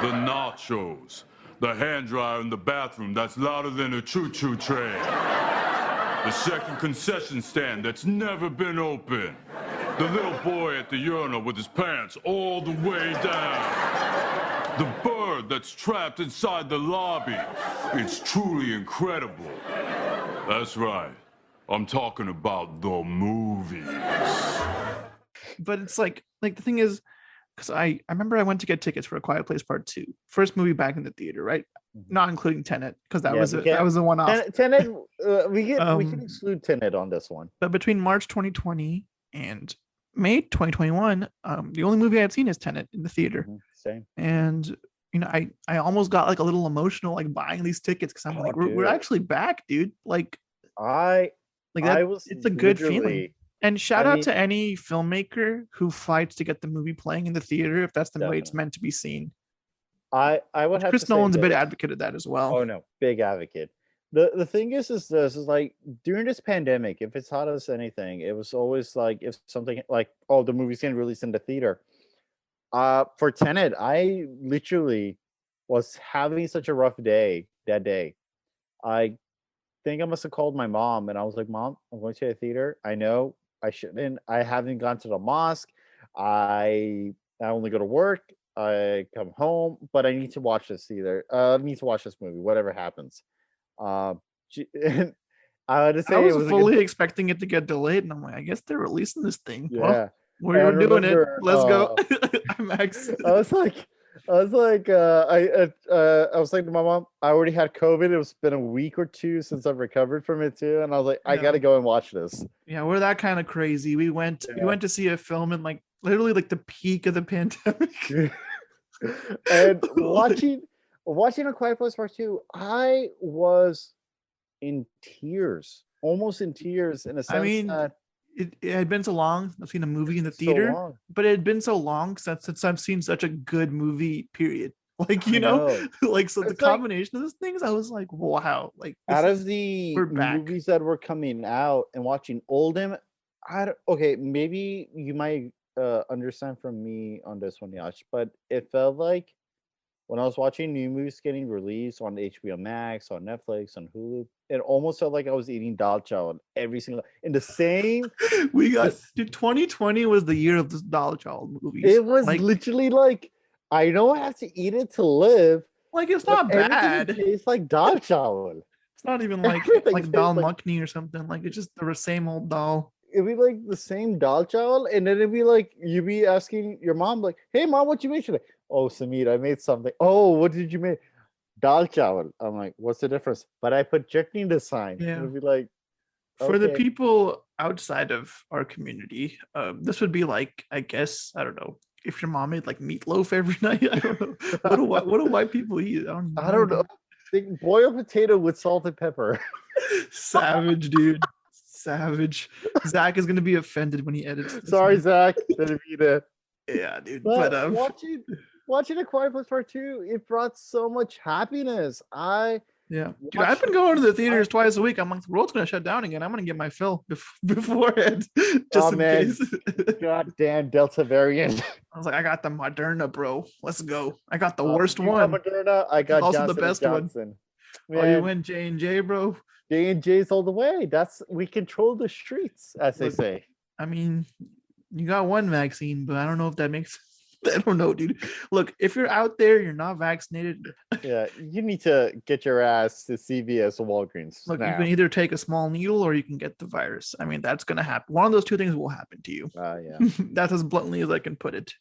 the nachos, the hand dryer in the bathroom that's louder than a choo-choo train, the second concession stand that's never been open, the little boy at the urinal with his pants all the way down, the bird that's trapped inside the lobby. It's truly incredible. That's right. I'm talking about the movies. But it's like the thing is, because I remember I went to get tickets for A Quiet Place Part 2, first movie back in the theater, right? Not including Tenet, because that was a one-off. Tenet, we can exclude Tenet on this one. But between March 2020 and May 2021, the only movie I had seen is Tenet in the theater. Same. And I almost got like a little emotional, like buying these tickets because I'm like, we're actually back, dude. Like it's a good feeling. And shout out to any filmmaker who fights to get the movie playing in the theater if that's the way it's meant to be seen. I would have Chris Nolan's a big advocate of that as well. Oh no, big advocate. The thing is this is like during this pandemic, if it's taught us anything, it was always like if something like the movie's getting released in the theater. For Tenet, I literally was having such a rough day that day. I think I must have called my mom and I was like, Mom, I'm going to the theater. I know I shouldn't. I haven't gone to the mosque. I only go to work. I come home, but I need to watch this theater. I need to watch this movie, whatever happens. I was fully expecting it to get delayed, and I'm like, I guess they're releasing this thing. Yeah, well, we're doing it. Let's go. I was like, I was like, I was like to my mom, I already had COVID. It's been a week or two since I've recovered from it too, and I was like, I gotta go and watch this. Yeah, we're that kind of crazy. We went to see a film in like literally like the peak of the pandemic. And watching A Quiet Place Part 2, I was in tears, almost in tears, in a sense that it had been so long. I've seen a movie in the so theater, long. but it had been so long since I've seen such a good movie. Period. Like I know. like so the It's like- combination of those things, I was like, wow. Like Out of the we're back. movies that were coming out and watching Oldham, okay, maybe you might understand from me on this one, Yash, but it felt like when I was watching new movies getting released on HBO Max, on Netflix, on Hulu, it almost felt like I was eating dal chow every single in the same. We got dude, 2020 was the year of the Dollar Child movies. It was like, literally like, I know I have to eat it to live. Like it's but not bad. It tastes like dal chow. It's not even like Everything like tastes dal like- makhni or something. Like it's just the same old dal. It'd be like the same dal chow, and then it'd be like you'd be asking your mom, like, "Hey, mom, what you make today?" "Oh, Samir, I made something." "Oh, what did you make?" "Dal chow." I'm like, "What's the difference?" "But I put chutney this time." Yeah. It'd be like, For the okay. people outside of our community, this would be like, I guess, I don't know, if your mom made like meatloaf every night. I don't know. What do white people eat? I don't know. Think boiled potato with salt and pepper. Savage, dude. Savage. Zach is gonna be offended when he edits this. Sorry, man. Zach. Didn't mean it. Yeah, dude. But But watching A Quiet Place Part 2, it brought so much happiness. yeah, dude, I've been going to the theaters twice a week. I'm like, the world's gonna shut down again. I'm gonna get my fill beforehand, just in case. God damn Delta variant. I was like, I got the Moderna, bro. Let's go. I got the worst You one. got Moderna, I got also Johnson the best and one. Johnson. Oh, you Man, went J&J, bro. J&J's all the way. We control the streets, as they Look, say. I mean, you got one vaccine, but I don't know if that makes. I don't know, dude. Look, if you're out there, you're not vaccinated. Yeah, you need to get your ass to CVS or Walgreens. Look, now. you can either take a small needle or you can get the virus. I mean, that's gonna happen. One of those two things will happen to you. Yeah. That's as bluntly as I can put it.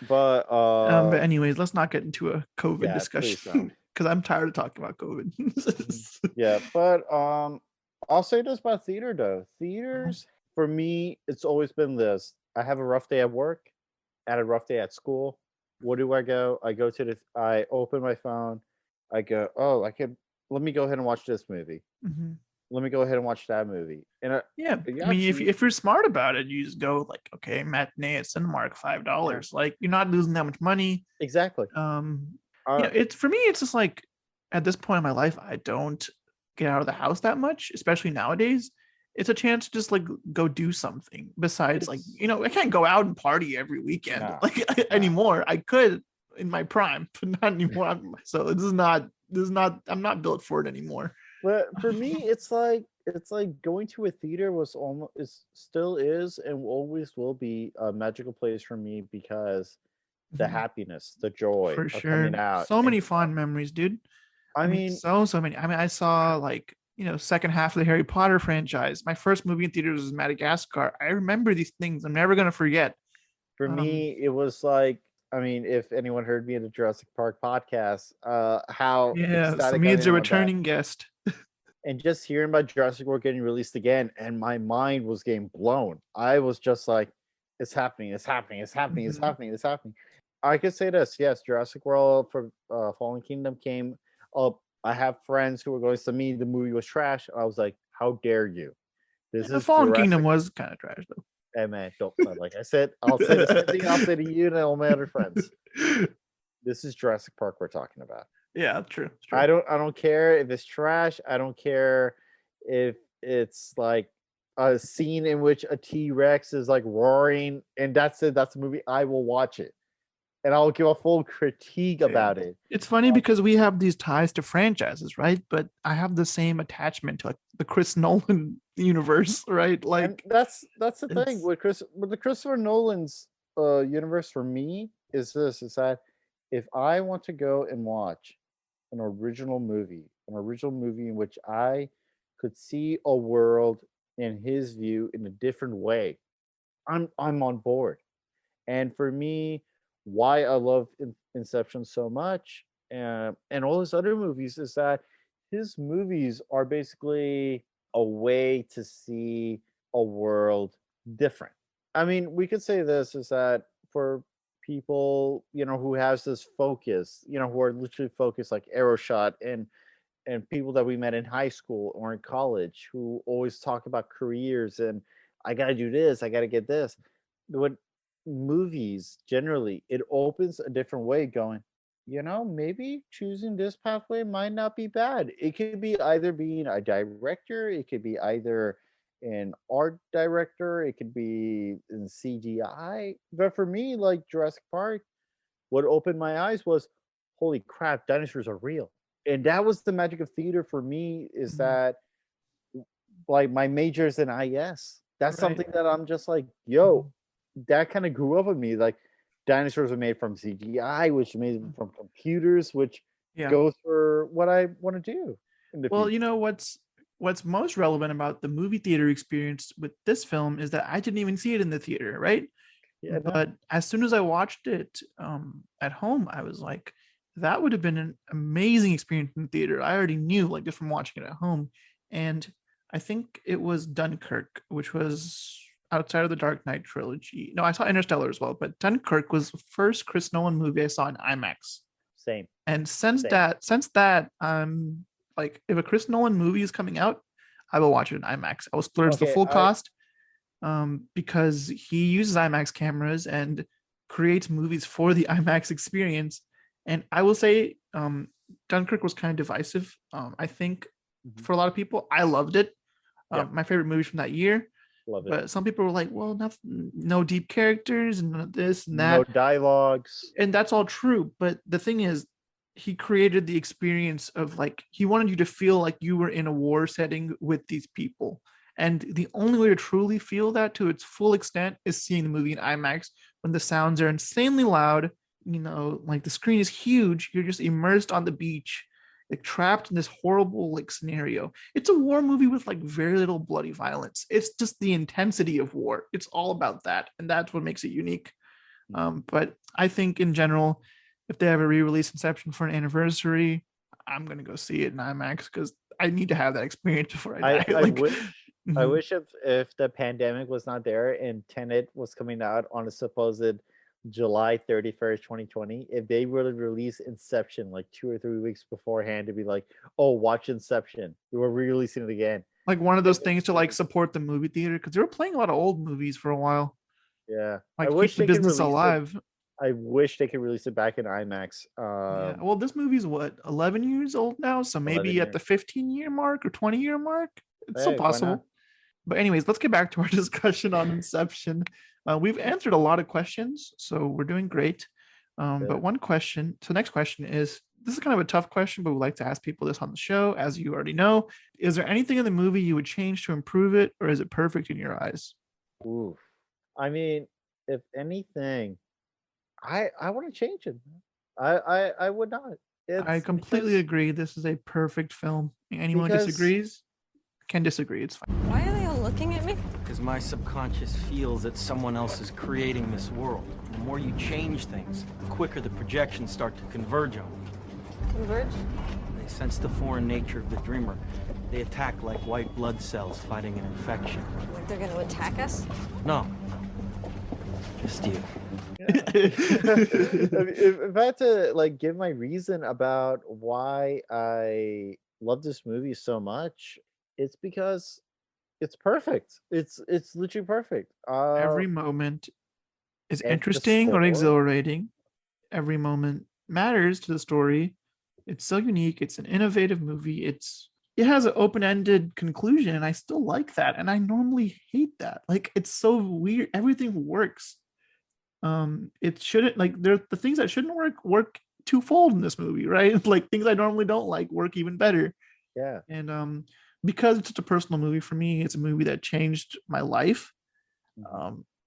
But but anyways, let's not get into a COVID yeah, please discussion don't. because I'm tired of talking about COVID. Yeah, but I'll say this about theater though. Theaters for me, it's always been this. I have a rough day at work, I had a rough day at school. What do? I go to I open my phone, I go, oh, let me go ahead and watch this movie. Mhm. Let me go ahead and watch that movie. And Yeah, I mean, if you're smart about it, you just go like, okay, matinee at Cinemark, $5. Like you're not losing that much money. Exactly. It's for me. It's just like at this point in my life, I don't get out of the house that much, especially nowadays. It's a chance to just like go do something besides like I can't go out and party every weekend anymore. I could in my prime, but not anymore. So this is not. I'm not built for it anymore. But for me, it's like going to a theater still is and always will be a magical place for me because the happiness, the joy For of sure. coming out. So many fond memories, dude. I mean, so many. I mean, I saw like second half of the Harry Potter franchise. My first movie in theaters was Madagascar. I remember these things. I'm never gonna forget. For me, it was like, I mean, if anyone heard me in the Jurassic Park podcast, how ecstatic I Sameed's a am with that. returning guest. And just hearing about Jurassic World getting released again, and my mind was getting blown. I was just like, it's happening, it's happening, it's happening, it's happening, it's happening. I could say this, yes, Jurassic World for Fallen Kingdom came up. I have friends who were going to me, the movie was trash. I was like, how dare you? This The is Fallen Jurassic. Kingdom was kind of trash though. Hey man, don't like I said, I'll say the same thing I'll say to you and all my other friends. This is Jurassic Park we're talking about. Yeah, true. I don't care if it's trash. I don't care if it's like a scene in which a T-Rex is like roaring and that's it. That's the movie. I will watch it. And I'll give a full critique about it. It's funny because we have these ties to franchises, right? But I have the same attachment to like the Chris Nolan universe, right? Like and that's the thing with the Christopher Nolan's universe for me is this: is that if I want to go and watch an original movie in which I could see a world in his view in a different way, I'm on board. And for me, why I love Inception so much, and all his other movies, is that his movies are basically a way to see a world different. I mean, we could say this is that for people, who has this focus, who are literally focused like arrow shot, and people that we met in high school or in college who always talk about careers and I got to do this, I got to get this. What movies generally, it opens a different way going, maybe choosing this pathway might not be bad. It could be either being a director, it could be either an art director, it could be in CGI. But for me, like Jurassic Park, what opened my eyes was, holy crap, dinosaurs are real. And that was the magic of theater for me, is that like my major is in IS. That's something that I'm just like, yo, that kind of grew up with me. Like dinosaurs are made from CGI, which made from computers, which goes for what I want to do. Well, what's most relevant about the movie theater experience with this film is that I didn't even see it in the theater, right? Yeah, but as soon as I watched it at home, I was like, that would have been an amazing experience in the theater. I already knew, like, just from watching it at home. And I think it was Dunkirk, which was outside of the Dark Knight trilogy. No, I saw Interstellar as well, but Dunkirk was the first Chris Nolan movie I saw in IMAX. Same. And since that, I'm like, if a Chris Nolan movie is coming out, I will watch it in IMAX. I will splurge the full cost because he uses IMAX cameras and creates movies for the IMAX experience. And I will say Dunkirk was kind of divisive. I think for a lot of people, I loved it. My favorite movie from that year. Love it. But some people were like, well, no deep characters and none of this and that. No dialogues. And that's all true. But the thing is, he created the experience of, like, he wanted you to feel like you were in a war setting with these people. And the only way to truly feel that to its full extent is seeing the movie in IMAX when the sounds are insanely loud. Like the screen is huge. You're just immersed on the beach, like trapped in this horrible like scenario. It's a war movie with like very little bloody violence. It's just the intensity of war. It's all about that, and that's what makes it unique. But I think in general, if they ever re-release Inception for an anniversary, I'm gonna go see it in IMAX because I need to have that experience before I die. I wish if the pandemic was not there and Tenet was coming out on a supposed July 31st, 2020, if they really release Inception like 2 or 3 weeks beforehand to be like, oh, watch Inception, we're re-releasing it again. Like one of those things to like support the movie theater, because they were playing a lot of old movies for a while. Yeah. Like I wish keep the business alive. I wish they could release it back in IMAX. Yeah. Well, this movie's what, 11 years old now? So maybe at the 15-year mark or 20-year mark? It's still possible. But anyways, let's get back to our discussion on Inception. We've answered a lot of questions, so we're doing great. But one question, so next question is, this is kind of a tough question, but we like to ask people this on the show, as you already know. Is there anything in the movie you would change to improve it, or is it perfect in your eyes? Ooh. I mean, if anything, I want to change it. I would not. I completely agree. This is a perfect film. Anyone who disagrees can disagree. It's fine. Why are they all looking at me? Because my subconscious feels that someone else is creating this world. The more you change things, the quicker the projections start to converge on them. Converge? They sense the foreign nature of the dreamer. They attack like white blood cells fighting an infection. Like they're gonna attack us? No. Just you. If I had to like give my reason about why I love this movie so much, it's because it's perfect. It's literally perfect. Every moment is interesting or exhilarating. Every moment matters to the story. It's so unique. It's an innovative movie. It has an open-ended conclusion, and I still like that. And I normally hate that. Like, it's so weird. Everything works. It shouldn't, like, the things that shouldn't work twofold in this movie, right? Like things I normally don't like work even better. Yeah. And because it's such a personal movie for me, it's a movie that changed my life.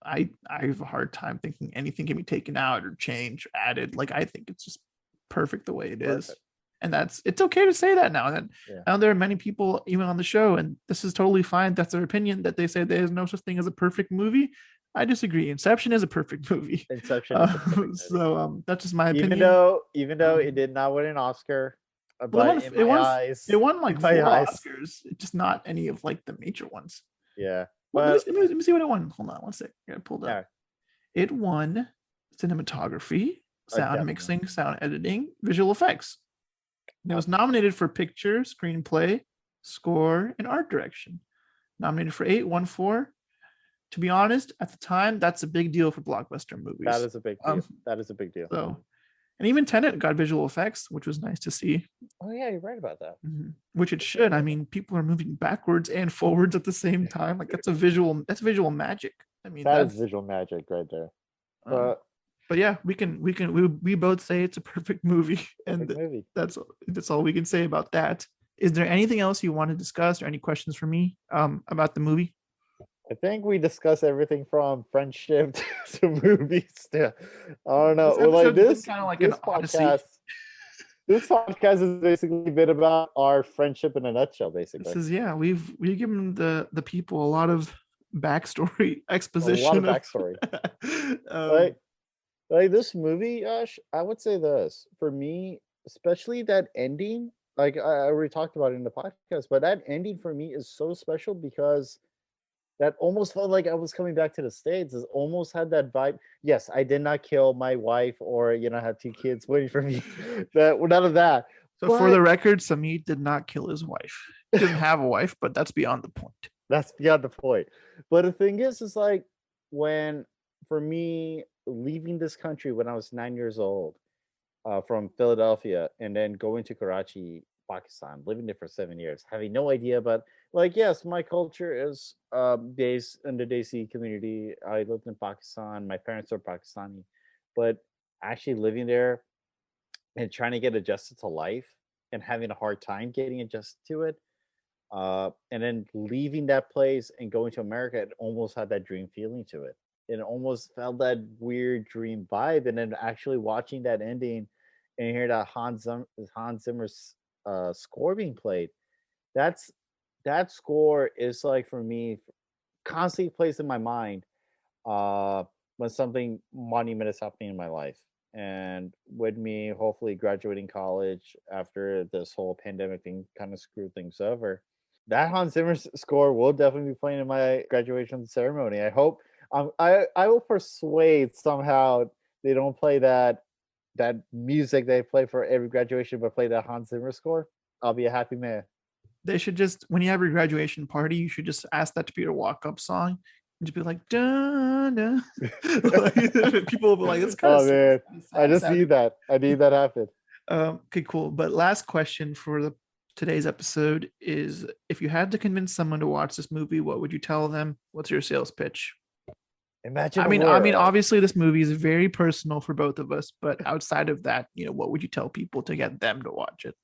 I have a hard time thinking anything can be taken out or changed or added. Like, I think it's just perfect the way it is. And it's okay to say that now. And now there are many people even on the show, and this is totally fine. That's their opinion, that they say there's no such thing as a perfect movie. I disagree. Inception is a perfect movie. Inception is a perfect movie. So that's just my opinion. Even though it did not win an Oscar, Well, but in my eyes, it won like in 4 my eyes. Oscars. It's just not any of like the major ones. Yeah. Well, But let me see what it won. Hold on one sec. I got it pulled up. yeah, It won cinematography, sound definitely. mixing, sound editing, visual effects. And it was nominated for picture, screenplay, score, and art direction. Nominated for 8, won 4. To be honest, at the time, that's a big deal for blockbuster movies. that is a big deal. That is a big deal. So, and even Tenet got visual effects, which was nice to see. Oh yeah, you're right about that. Which it should. I mean, people are moving backwards and forwards at the same time. Like that's visual magic. I mean, That is that's visual magic right there. but yeah, we both say it's a perfect movie, and movie. that's all we can say about that. Is there anything else you want to discuss or any questions for me about the movie? I think we discussed everything from friendship to movies. To, I don't know. This Well, like episode's this, been kinda like this an odyssey. podcast. This podcast has basically been about our friendship in a nutshell. Basically, This is we've given the people a lot of backstory exposition. a lot of backstory. Like this movie, Yash, I would say this for me, especially that ending. Like I already talked about it in the podcast, but that ending for me is so special because that almost felt like I was coming back to the States. It almost had that vibe. Yes, I did not kill my wife or have 2 kids waiting for me. None of that. So for the record, Samit did not kill his wife. He doesn't have a wife, but that's beyond the point. That's beyond the point. But the thing is like when for me leaving this country when I was 9 years old from Philadelphia and then going to Karachi, Pakistan, living there for 7 years, having no idea about yes, my culture is based in the Desi community. I lived in Pakistan. My parents are Pakistani, but actually living there and trying to get adjusted to life and having a hard time getting adjusted to it. And then leaving that place and going to America, it almost had that dream feeling to it. It almost felt that weird dream vibe. And then actually watching that ending and hear that Hans Zimmer's score being played, that score is like for me constantly plays in my mind when something monumental is happening in my life. And with me hopefully graduating college after this whole pandemic thing kind of screwed things over, that Hans Zimmer score will definitely be playing in my graduation ceremony. I hope I will persuade somehow they don't play that music they play for every graduation, but play that Hans Zimmer score. I'll be a happy man. They should just, when you have your graduation party, you should just ask that to be your walk-up song and just be like, dun, dun. People will be like, it's kind of man. I just need that. I need that happen. Okay, cool. But last question for today's episode is, if you had to convince someone to watch this movie, what would you tell them? What's your sales pitch? Imagine. I mean, obviously this movie is very personal for both of us, but outside of that, what would you tell people to get them to watch it?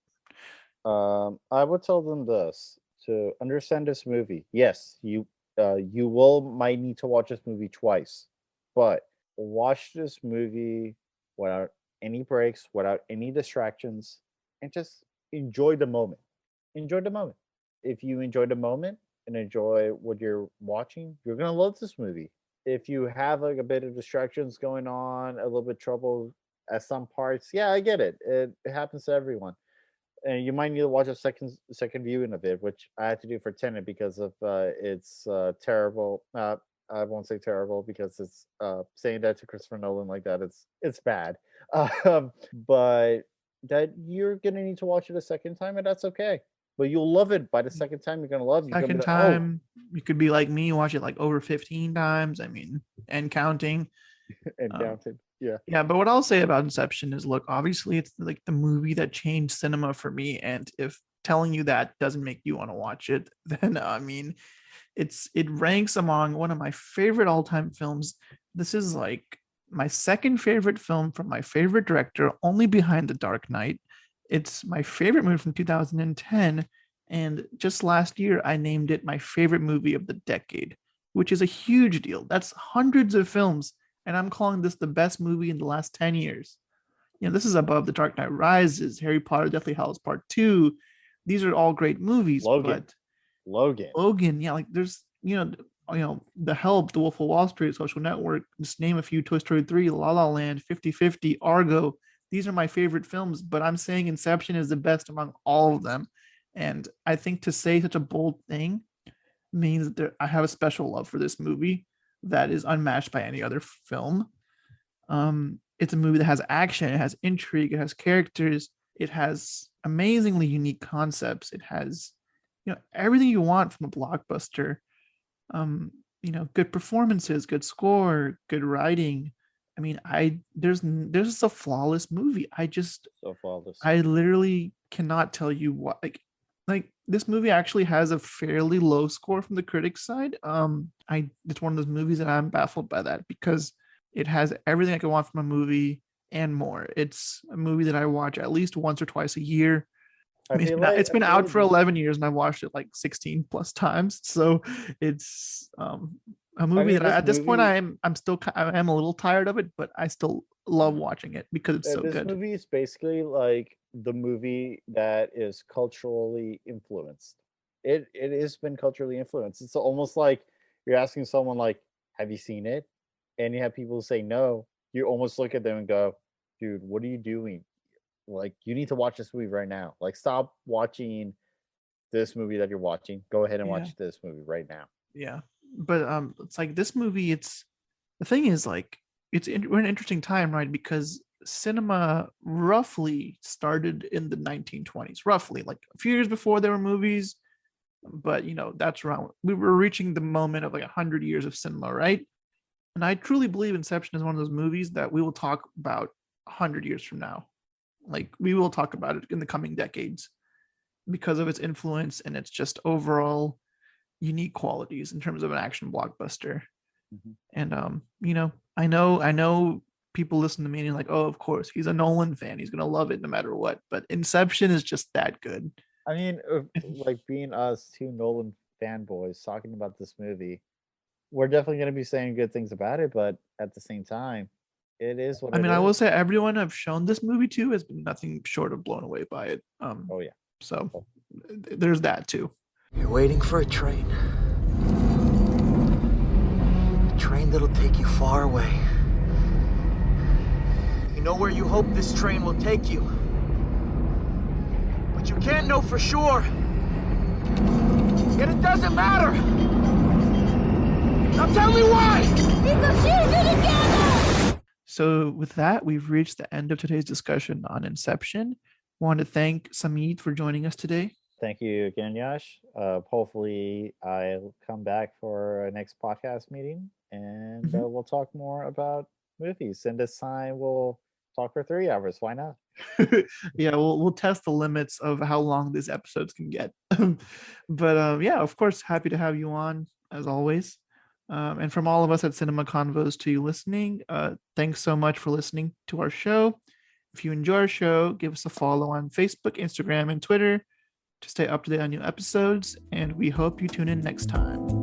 I would tell them this: to understand this movie. Yes, you might need to watch this movie twice, but watch this movie without any breaks, without any distractions, and just enjoy the moment. Enjoy the moment. If you enjoy the moment and enjoy what you're watching, you're gonna love this movie. If you have like a bit of distractions going on, a little bit trouble at some parts, yeah, I get it. It happens to everyone. And you might need to watch a second viewing of it, which I had to do for Tenet because of it's terrible. I won't say terrible because it's saying that to Christopher Nolan like that, it's bad. But that you're gonna need to watch it a second time, and that's okay. But you'll love it by the second time. You're gonna love it. Second time, you could be like me, watch it like over 15 times. I mean, and counting. And counting. Yeah. Yeah, but what I'll say about Inception is, look, obviously it's like the movie that changed cinema for me, and if telling you that doesn't make you want to watch it, then I mean, it ranks among one of my favorite all-time films. This is like my second favorite film from my favorite director, only behind The Dark Knight. It's my favorite movie from 2010, and just last year I named it my favorite movie of the decade, which is a huge deal. That's hundreds of films, and I'm calling this the best movie in the last 10 years. This is above The Dark Knight Rises, Harry Potter, Deathly Hallows Part 2. These are all great movies. Logan, yeah, like there's, The Help, The Wolf of Wall Street, Social Network, just name a few, Toy Story 3, La La Land, 50-50, Argo. These are my favorite films, but I'm saying Inception is the best among all of them. And I think to say such a bold thing means that I have a special love for this movie that is unmatched by any other film. It's a movie that has action, it has intrigue, it has characters, it has amazingly unique concepts, it has everything you want from a blockbuster. Good performances, good score, good writing. I mean, there's just a flawless movie. So flawless. I literally cannot tell you what like this movie actually has a fairly low score from the critics side. It's one of those movies that I'm baffled by that, because it has everything I could want from a movie and more. It's a movie that I watch at least once or twice a year. I mean, it's been out for 11 years and I've watched it like 16 plus times. So it's a movie that at this point I am a little tired of it, but I still love watching it because it's so good. This movie is basically like the movie that is culturally influenced. It has been culturally influenced. It's almost like you're asking someone like, have you seen it? And you have people say no. You almost look at them and go, dude, what are you doing? Like, you need to watch this movie right now. Like, stop watching this movie that you're watching. Go ahead and watch this movie right now. Yeah. But it's like this movie, the thing is, like, we're in an interesting time, right? Because cinema roughly started in the 1920s, roughly, like a few years before there were movies. But, that's around, we were reaching the moment of like 100 years of cinema, right? And I truly believe Inception is one of those movies that we will talk about 100 years from now. Like, we will talk about it in the coming decades because of its influence and its just overall unique qualities in terms of an action blockbuster. Mm-hmm. And I know people listen to me and like, oh, of course, he's a Nolan fan, he's gonna love it no matter what. But Inception is just that good. I mean, like, being us two Nolan fanboys talking about this movie, we're definitely going to be saying good things about it, but at the same time, it is what I will say everyone I've shown this movie to has been nothing short of blown away by it. Oh yeah. So there's that too. You're waiting for a train. A train that'll take you far away. You know where you hope this train will take you. But you can't know for sure. Yet it doesn't matter. Now tell me why! Because you're together! So with that, we've reached the end of today's discussion on Inception. I want to thank Samit for joining us today. Thank you again, Yash. Hopefully I'll come back for our next podcast meeting and we'll talk more about movies. And this time we'll talk for 3 hours. Why not? Yeah, we'll test the limits of how long these episodes can get. But yeah, of course, happy to have you on as always. And from all of us at Cinema Convos to you listening, thanks so much for listening to our show. If you enjoy our show, give us a follow on Facebook, Instagram, and Twitter to stay up to date on new episodes. And we hope you tune in next time.